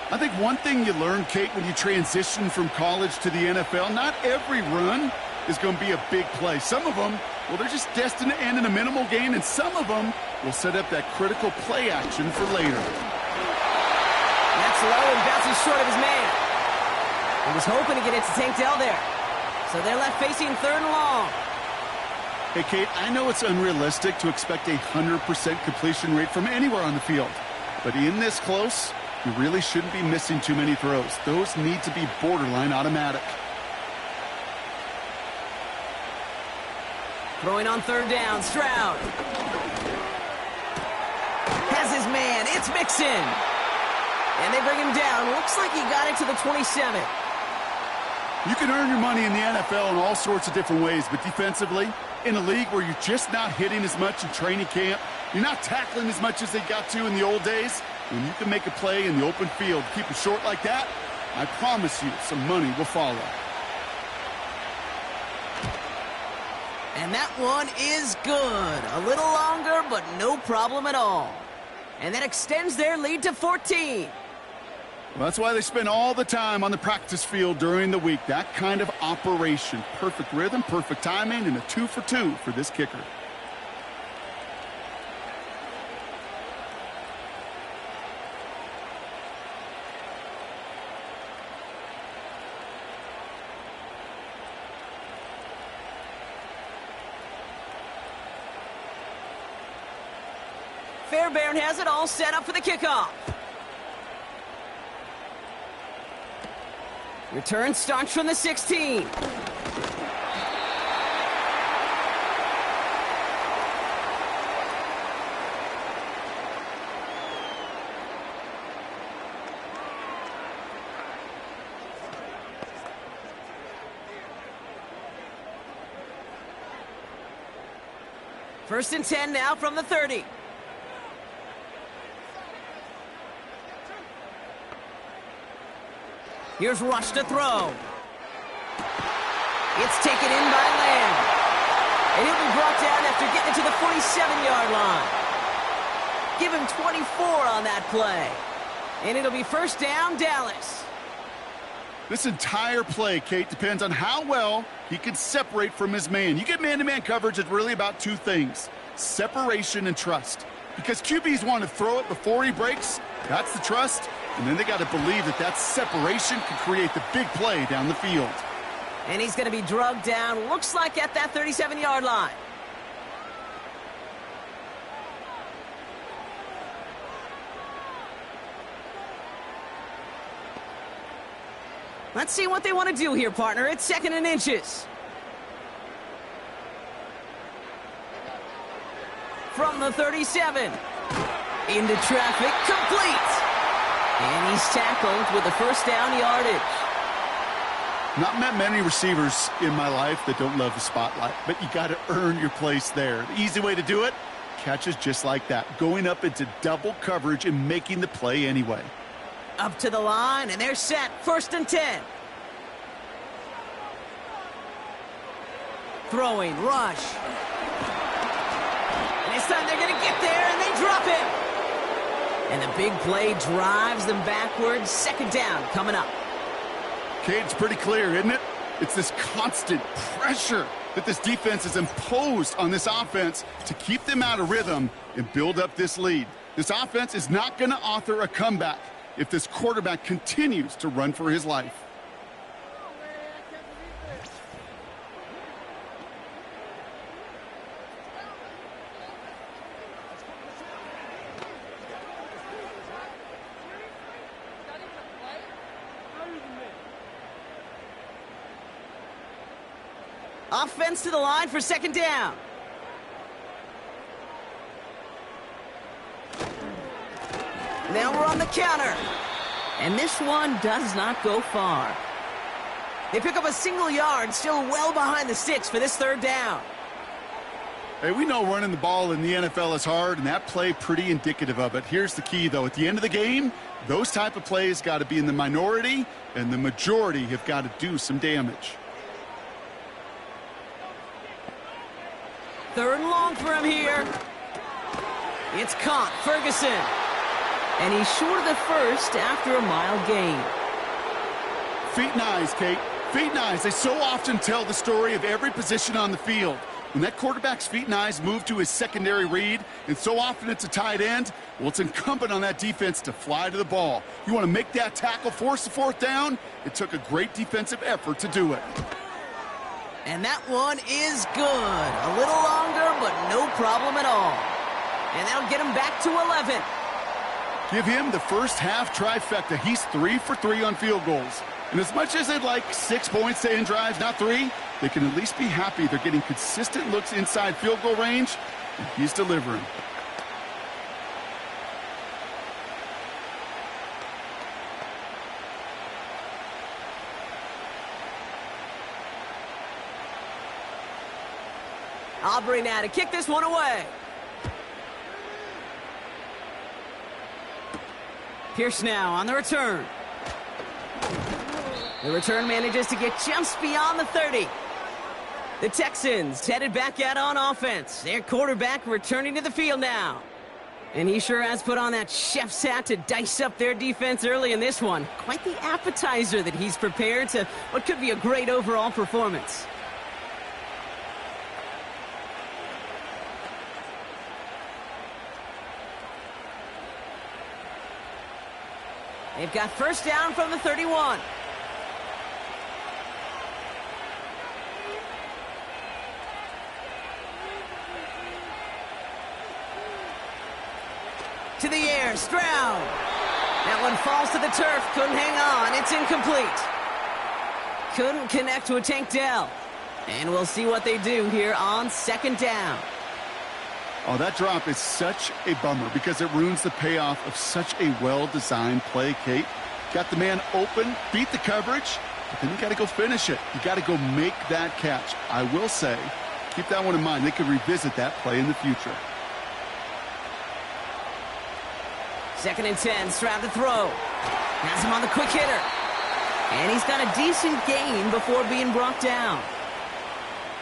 I think one thing you learn, Kate, when you transition from college to the NFL, not every run is going to be a big play. Some of them, well, they're just destined to end in a minimal gain, and some of them will set up that critical play action for later.
That's low and bounces short of his man. He was hoping to get it to Tank Dell there. So they're left facing 3rd and long.
Hey, Kate, I know it's unrealistic to expect a 100% completion rate from anywhere on the field. But in this close, you really shouldn't be missing too many throws. Those need to be borderline automatic.
Throwing on 3rd down, Stroud. Has his man, it's Mixon. And they bring him down. Looks like he got it to the 27.
You can earn your money in the NFL in all sorts of different ways, but defensively, in a league where you're just not hitting as much in training camp, you're not tackling as much as they got to in the old days, when you can make a play in the open field, keep it short like that, I promise you some money will follow.
And that one is good. A little longer, but no problem at all. And that extends their lead to 14.
Well, that's why they spend all the time on the practice field during the week. That kind of operation. Perfect rhythm, perfect timing, and a 2 for 2 for this kicker.
Fairbairn has it all set up for the kickoff. Return starts from the 16. First and 10 now from the 30. Here's Rush to throw. It's taken in by Lamb. And he'll be brought down after getting it to the 47-yard line. Give him 24 on that play. And it'll be first down, Dallas.
This entire play, Kate, depends on how well he can separate from his man. You get man-to-man coverage, it's really about two things: separation and trust. Because QBs want to throw it before he breaks, that's the trust. And then they got to believe that that separation can create the big play down the field.
And he's going to be drugged down, looks like at that 37-yard line. Let's see what they want to do here, partner. It's 2nd and inches. From the 37. Into traffic, complete. And he's tackled with the first down yardage.
Not met many receivers in my life that don't love the spotlight, but you got to earn your place there. The easy way to do it, catches just like that, going up into double coverage and making the play anyway.
Up to the line, and they're set. 1st and 10. Throwing, Rush. And this time they're going to get there, and they drop him. And the big play drives them backwards. 2nd down coming up.
Kate, it's pretty clear, isn't it? It's this constant pressure that this defense has imposed on this offense to keep them out of rhythm and build up this lead. This offense is not going to author a comeback if this quarterback continues to run for his life.
Offense to the line for 2nd down. Now we're on the counter. And this one does not go far. They pick up a single yard, still well behind the sticks for this 3rd down.
Hey, we know running the ball in the NFL is hard, and that play pretty indicative of it. Here's the key, though. At the end of the game, those type of plays got to be in the minority, and the majority have got to do some damage.
3rd and long for him here. It's caught, Ferguson. And he's short of the first after a mile gain.
Feet and eyes, Kate. Feet and eyes. They so often tell the story of every position on the field. When that quarterback's feet and eyes move to his secondary read, and so often it's a tight end, well, it's incumbent on that defense to fly to the ball. You want to make that tackle, force the 4th down? It took a great defensive effort to do it.
And that one is good. A little longer, but no problem at all. And that'll get him back to 11.
Give him the first half trifecta. He's 3 for 3 on field goals. And as much as they'd like 6 points to end drives, not 3, they can at least be happy they're getting consistent looks inside field goal range, and he's delivering.
Aubrey now to kick this one away. Pierce now on the return. The return manages to get just beyond the 30. The Texans headed back out on offense. Their quarterback returning to the field now. And he sure has put on that chef's hat to dice up their defense early in this one. Quite the appetizer that he's prepared to what could be a great overall performance. They've got first down from the 31. To the air, Stroud. That one falls to the turf, couldn't hang on, it's incomplete. Couldn't connect to a Tank Dell. And we'll see what they do here on 2nd down.
Oh, that drop is such a bummer because it ruins the payoff of such a well-designed play, Kate. Got the man open, beat the coverage, but then you got to go finish it. You got to go make that catch. I will say, keep that one in mind. They could revisit that play in the future.
2nd and 10, Stroud to throw. Has him on the quick hitter. And he's got a decent gain before being brought down.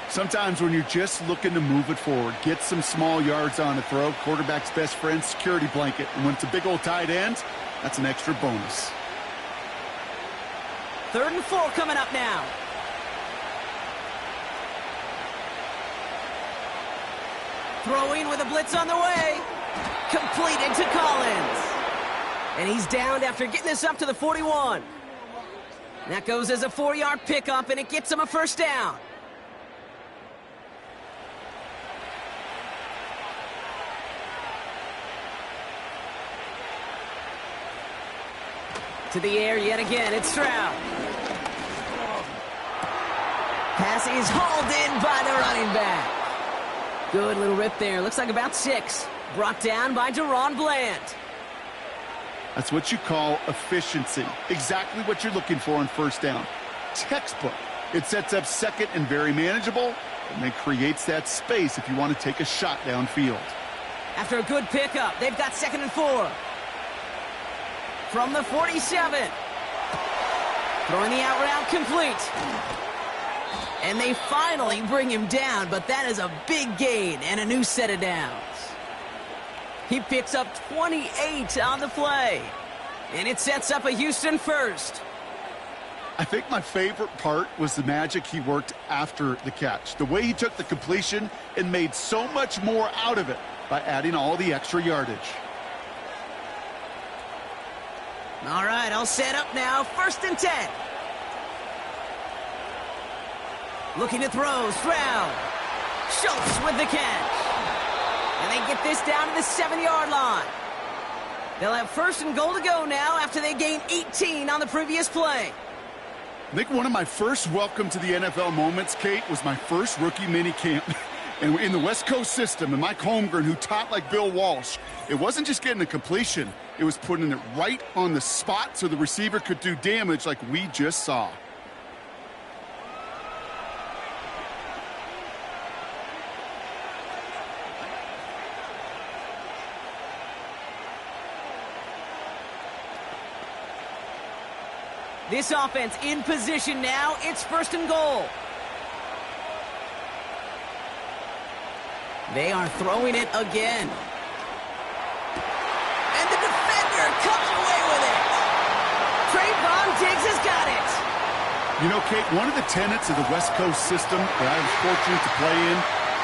Sometimes when you're just looking to move it forward, get some small yards on a throw, quarterback's best friend, security blanket. And when it's a big old tight end, that's an extra bonus.
3rd and 4 coming up now. Throwing with a blitz on the way. Completed to Collins. And he's downed after getting this up to the 41. That goes as a 4-yard pickup, and it gets him a first down. To the air yet again, it's Stroud. Pass is hauled in by the running back. Good little rip there. Looks like about 6. Brought down by Deron Bland.
That's what you call efficiency. Exactly what you're looking for on first down. Textbook. It sets up second and very manageable, and then creates that space if you want to take a shot downfield.
After a good pickup, they've got 2nd and 4. From the 47. Throwing the out route complete. And they finally bring him down, but that is a big gain and a new set of downs. He picks up 28 on the play. And it sets up a Houston first.
I think my favorite part was the magic he worked after the catch. The way he took the completion and made so much more out of it by adding all the extra yardage.
All right, I'll set up now. 1st and 10. Looking to throw, Stroud. Schultz with the catch. And they get this down to the 7-yard line. They'll have 1st and goal to go now after they gain 18 on the previous play.
I think one of my first welcome to the NFL moments, Kate, was my first rookie mini camp. And in the West Coast system, and Mike Holmgren, who taught like Bill Walsh, it wasn't just getting a completion. It was putting it right on the spot so the receiver could do damage like we just saw.
This offense in position now. It's 1st and goal. They are throwing it again. And the defender comes away with it. Trayvon Diggs has got it.
You know, Kate, one of the tenets of the West Coast system that I was fortunate to play in,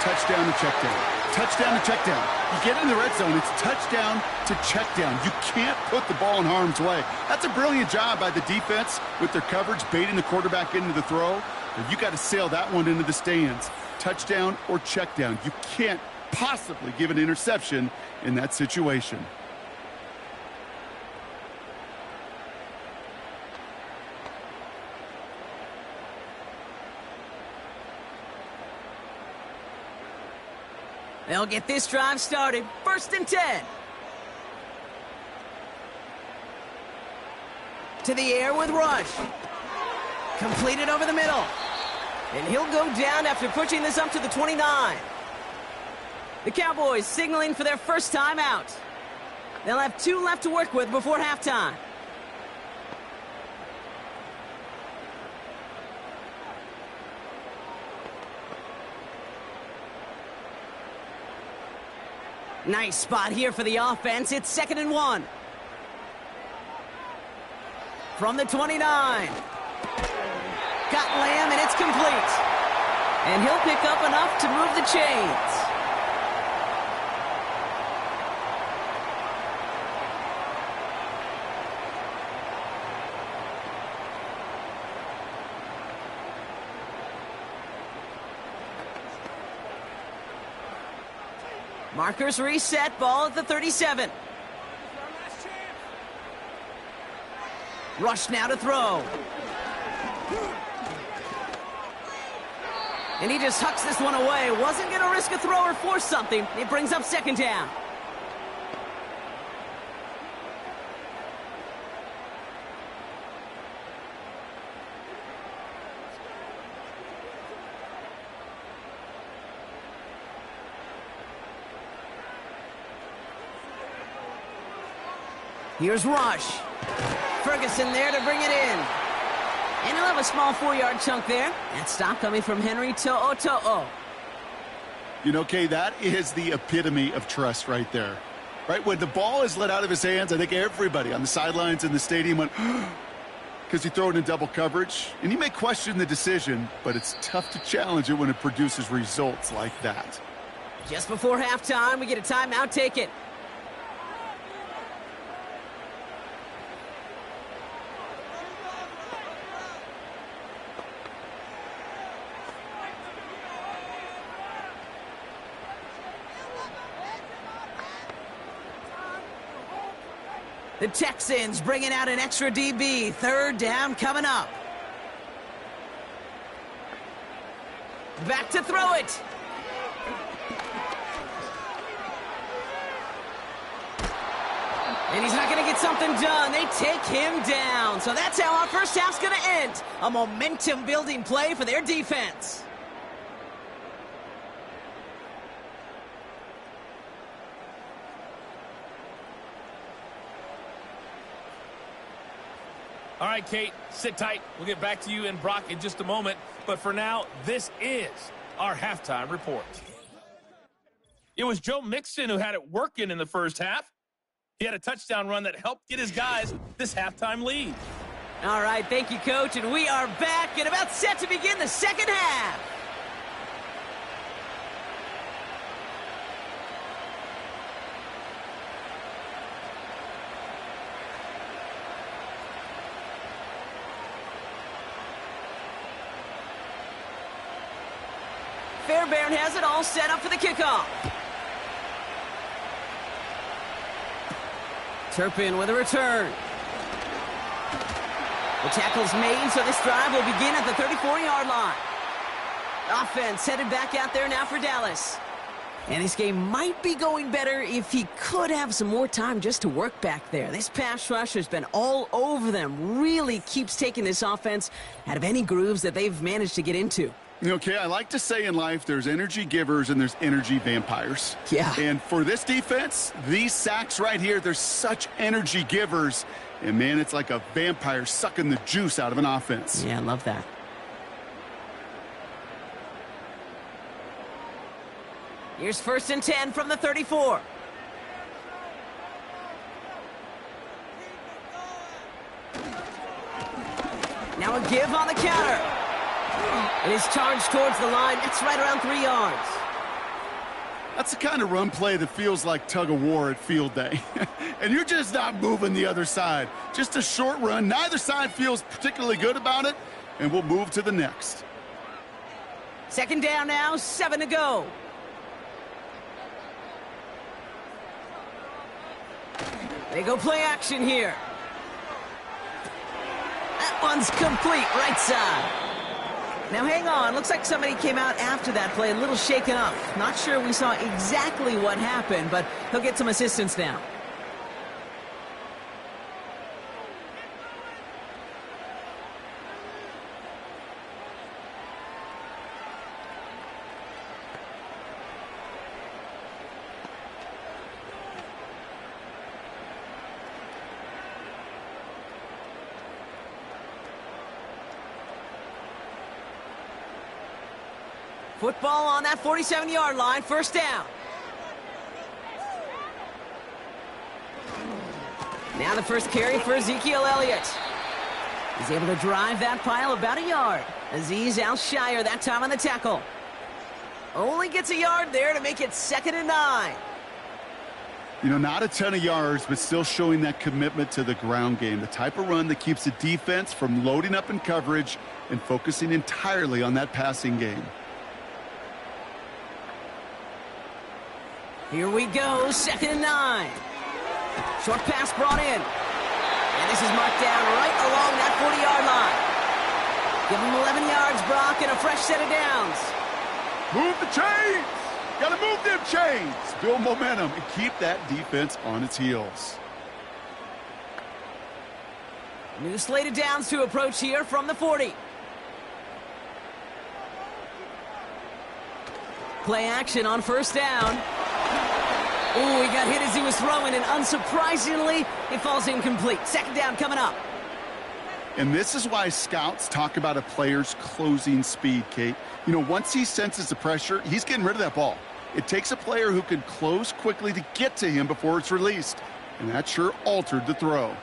touchdown to check down. Touchdown to check down. You get in the red zone, it's touchdown to check down. You can't put the ball in harm's way. That's a brilliant job by the defense with their coverage, baiting the quarterback into the throw. But you got to sail that one into the stands. Touchdown or check down. You can't possibly give an interception in that situation.
They'll get this drive started. 1st and 10. To the air with Rush. Completed over the middle. And he'll go down after pushing this up to the 29. The Cowboys signaling for their first time out. They'll have 2 left to work with before halftime. Nice spot here for the offense. It's 2nd and 1. From the 29. Got Lamb, and it's complete. And he'll pick up enough to move the chains. Markers reset, ball at the 37. Rush now to throw. And he just hucks this one away. Wasn't going to risk a throw or force something. It brings up 2nd down. Here's Rush. Ferguson there to bring it in. And he'll have a small 4-yard chunk there. That stop coming from Henry To'o.
You know, Kay, that is the epitome of trust right there. Right? When the ball is let out of his hands, I think everybody on the sidelines in the stadium went, because he threw it in double coverage. And you may question the decision, but it's tough to challenge it when it produces results like that.
Just before halftime, we get a timeout taken. The Texans bringing out an extra DB. 3rd down coming up. Back to throw it. And he's not going to get something done. They take him down. So that's how our first half's going to end. A momentum-building play for their defense.
All right, Kate, sit tight. We'll get back to you and Brock in just a moment. But for now, this is our halftime report. It was Joe Mixon who had it working in the first half. He had a touchdown run that helped get his guys this halftime lead.
All right, thank you, Coach. And we are back and about set to begin the second half. Fairbairn has it all set up for the kickoff. Turpin with a return. The tackle's made, so this drive will begin at the 34-yard line. Offense headed back out there now for Dallas. And this game might be going better if he could have some more time just to work back there. This pass rush has been all over them. Really keeps taking this offense out of any grooves that they've managed to get into.
Okay, I like to say in life there's energy givers and there's energy vampires.
Yeah.
And for this defense, these sacks right here, they're such energy givers. And, man, it's like a vampire sucking the juice out of an offense.
Yeah, I love that. Here's 1st and 10 from the 34. Now a give on the counter. It is charged towards the line. That's right around 3 yards.
That's the kind of run play that feels like tug-of-war at field day. And you're just not moving the other side. Just a short run. Neither side feels particularly good about it, and we'll move to the next.
2nd down now, 7 to go. They go play action here. That one's complete, right side. Now hang on, looks like somebody came out after that play a little shaken up. Not sure we saw exactly what happened, but he'll get some assistance now. Football on that 47-yard line, 1st down. Now the first carry for Ezekiel Elliott. He's able to drive that pile about a yard. Azeez Al-Shire that time on the tackle. Only gets a yard there to make it 2nd and 9.
You know, not a ton of yards, but still showing that commitment to the ground game. The type of run that keeps the defense from loading up in coverage and focusing entirely on that passing game.
Here we go, 2nd and 9. Short pass brought in. And this is marked down right along that 40-yard line. Give him 11 yards, Brock, and a fresh set of downs.
Move the chains! Gotta move them chains! Build momentum and keep that defense on its heels.
New slate of downs to approach here from the 40. Play action on 1st down. Ooh, he got hit as he was throwing, and unsurprisingly, it falls incomplete. 2nd down coming up.
And this is why scouts talk about a player's closing speed, Kate. You know, once he senses the pressure, he's getting rid of that ball. It takes a player who can close quickly to get to him before it's released. And that sure altered the throw.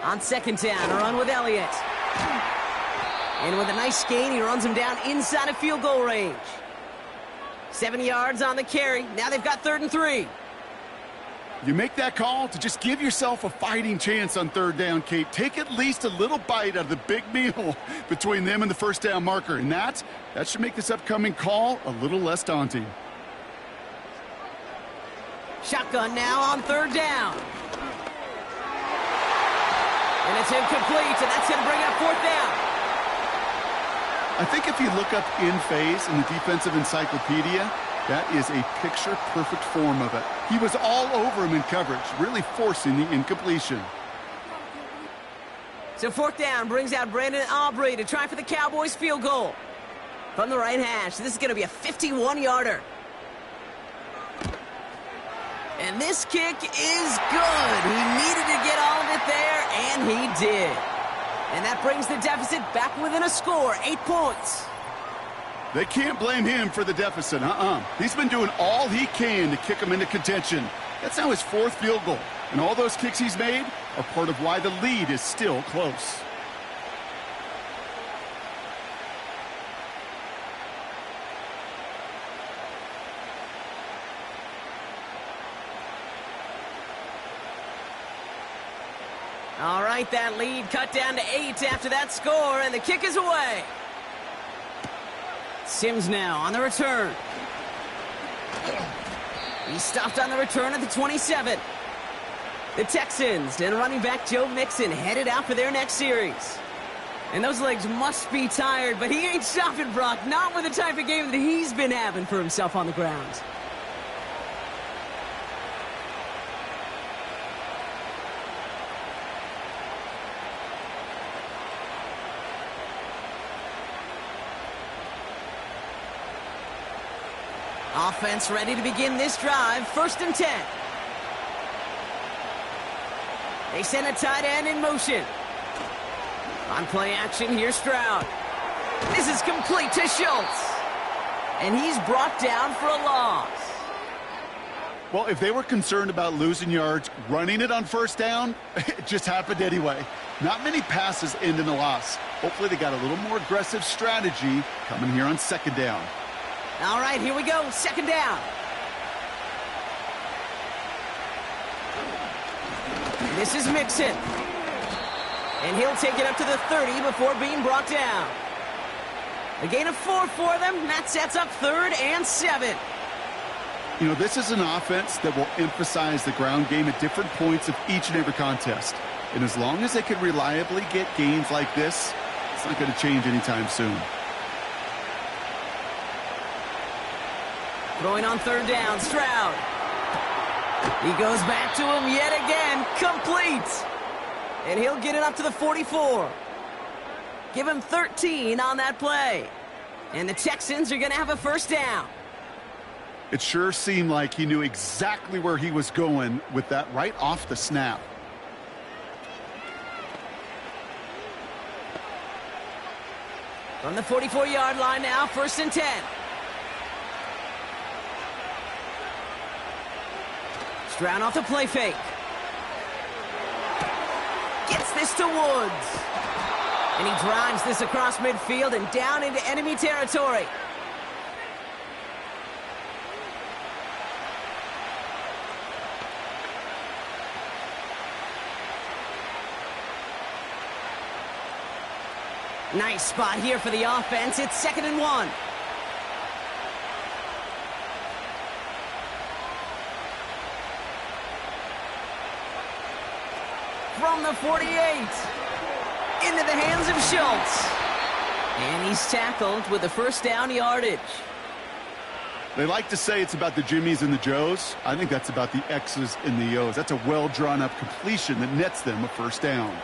On 2nd down, a run with Elliott. And with a nice gain, he runs him down inside of field goal range. 7 yards on the carry. Now they've got 3rd and 3.
You make that call to just give yourself a fighting chance on 3rd down, Kate. Take at least a little bite out of the big meal between them and the 1st down marker. And that should make this upcoming call a little less daunting.
Shotgun now on 3rd down. And it's incomplete, and that's going to bring up 4th down.
I think if you look up in phase in the defensive encyclopedia, that is a picture-perfect form of it. He was all over him in coverage, really forcing the incompletion.
So 4th down brings out Brandon Aubrey to try for the Cowboys field goal. From the right hash, this is going to be a 51-yarder. And this kick is good. He needed to get all of it there, and he did. And that brings the deficit back within a score, 8 points.
They can't blame him for the deficit, He's been doing all he can to kick him into contention. That's now his 4th field goal. And all those kicks he's made are part of why the lead is still close.
All right, that lead cut down to 8 after that score, and the kick is away. Sims now on the return. He's stopped on the return at the 27. The Texans and running back Joe Mixon headed out for their next series. And those legs must be tired, but he ain't stopping, Brock. Not with the type of game that he's been having for himself on the ground. Offense ready to begin this drive. 1st and 10. They send a tight end in motion. On play action, here's Stroud. This is complete to Schultz. And he's brought down for a loss.
Well, if they were concerned about losing yards, running it on 1st down, it just happened anyway. Not many passes end in a loss. Hopefully they got a little more aggressive strategy coming here on 2nd down.
All right, here we go. 2nd down. This is Mixon. And he'll take it up to the 30 before being brought down. A gain of 4 for them. That sets up 3rd and 7.
You know, this is an offense that will emphasize the ground game at different points of each and every contest. And as long as they can reliably get gains like this, it's not going to change anytime soon.
Throwing on 3rd down, Stroud. He goes back to him yet again. Complete. And he'll get it up to the 44. Give him 13 on that play. And the Texans are going to have a 1st down.
It sure seemed like he knew exactly where he was going with that right off the snap.
From the 44-yard line now, 1st and 10. Stroud off the play fake. Gets this to Woods. And he drives this across midfield and down into enemy territory. Nice spot here for the offense. It's 2nd and 1. From the 48. Into the hands of Schultz. And he's tackled with the 1st down yardage.
They like to say it's about the Jimmies and the Joes. I think that's about the X's and the O's. That's a well-drawn-up completion that nets them a 1st down.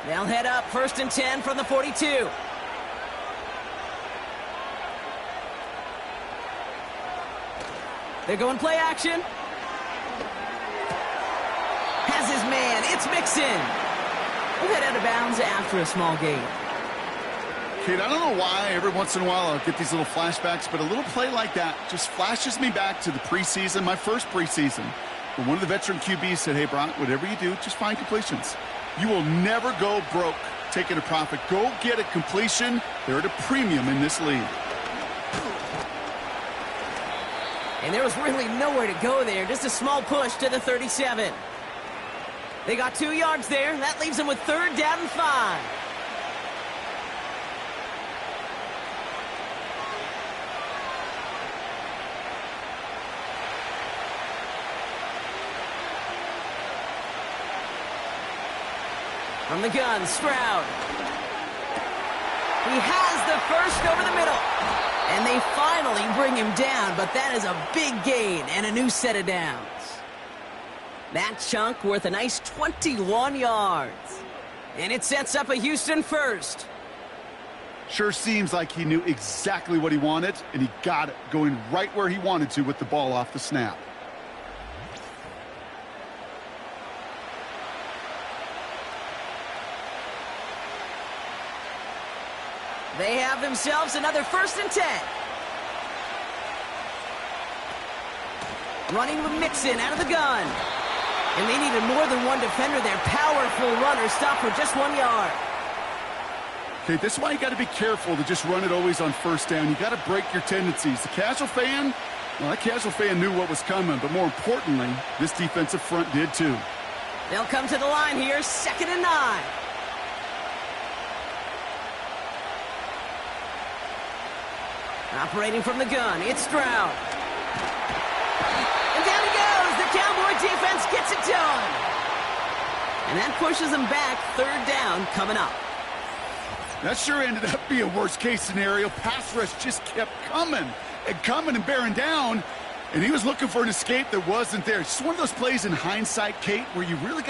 They'll head up 1st and 10 from the 42. They're going play action. Has his man. It's Mixon. We'll head out of bounds after a small gain.
Kate, I don't know why every once in a while I'll get these little flashbacks, but a little play like that just flashes me back to the preseason, my first preseason, when one of the veteran QBs said, hey, Brock, whatever you do, just find completions. You will never go broke taking a profit. Go get a completion. They're at a premium in this league.
And there was really nowhere to go there. Just a small push to the 37. They got 2 yards there. That leaves them with 3rd down and 5. From the gun, Stroud. He has the 1st over the middle. And they finally bring him down, but that is a big gain and a new set of downs. That chunk worth a nice 21 yards. And it sets up a Houston 1st.
Sure seems like he knew exactly what he wanted, and he got it, going right where he wanted to with the ball off the snap.
They have themselves another 1st and 10. Running with Mixon out of the gun. And they needed more than one defender. Their powerful runner stopped for just 1 yard.
Okay, this is why you got to be careful to just run it always on 1st down. You got to break your tendencies. The casual fan, well, that casual fan knew what was coming, but more importantly, this defensive front did too.
They'll come to the line here, 2nd and 9. Operating from the gun, it's Stroud. And down he goes. The Cowboy defense gets it done. And that pushes them back. 3rd down coming up.
That sure ended up being a worst-case scenario. Pass rush just kept coming and bearing down, and he was looking for an escape that wasn't there. It's just one of those plays in hindsight, Kate, where you really got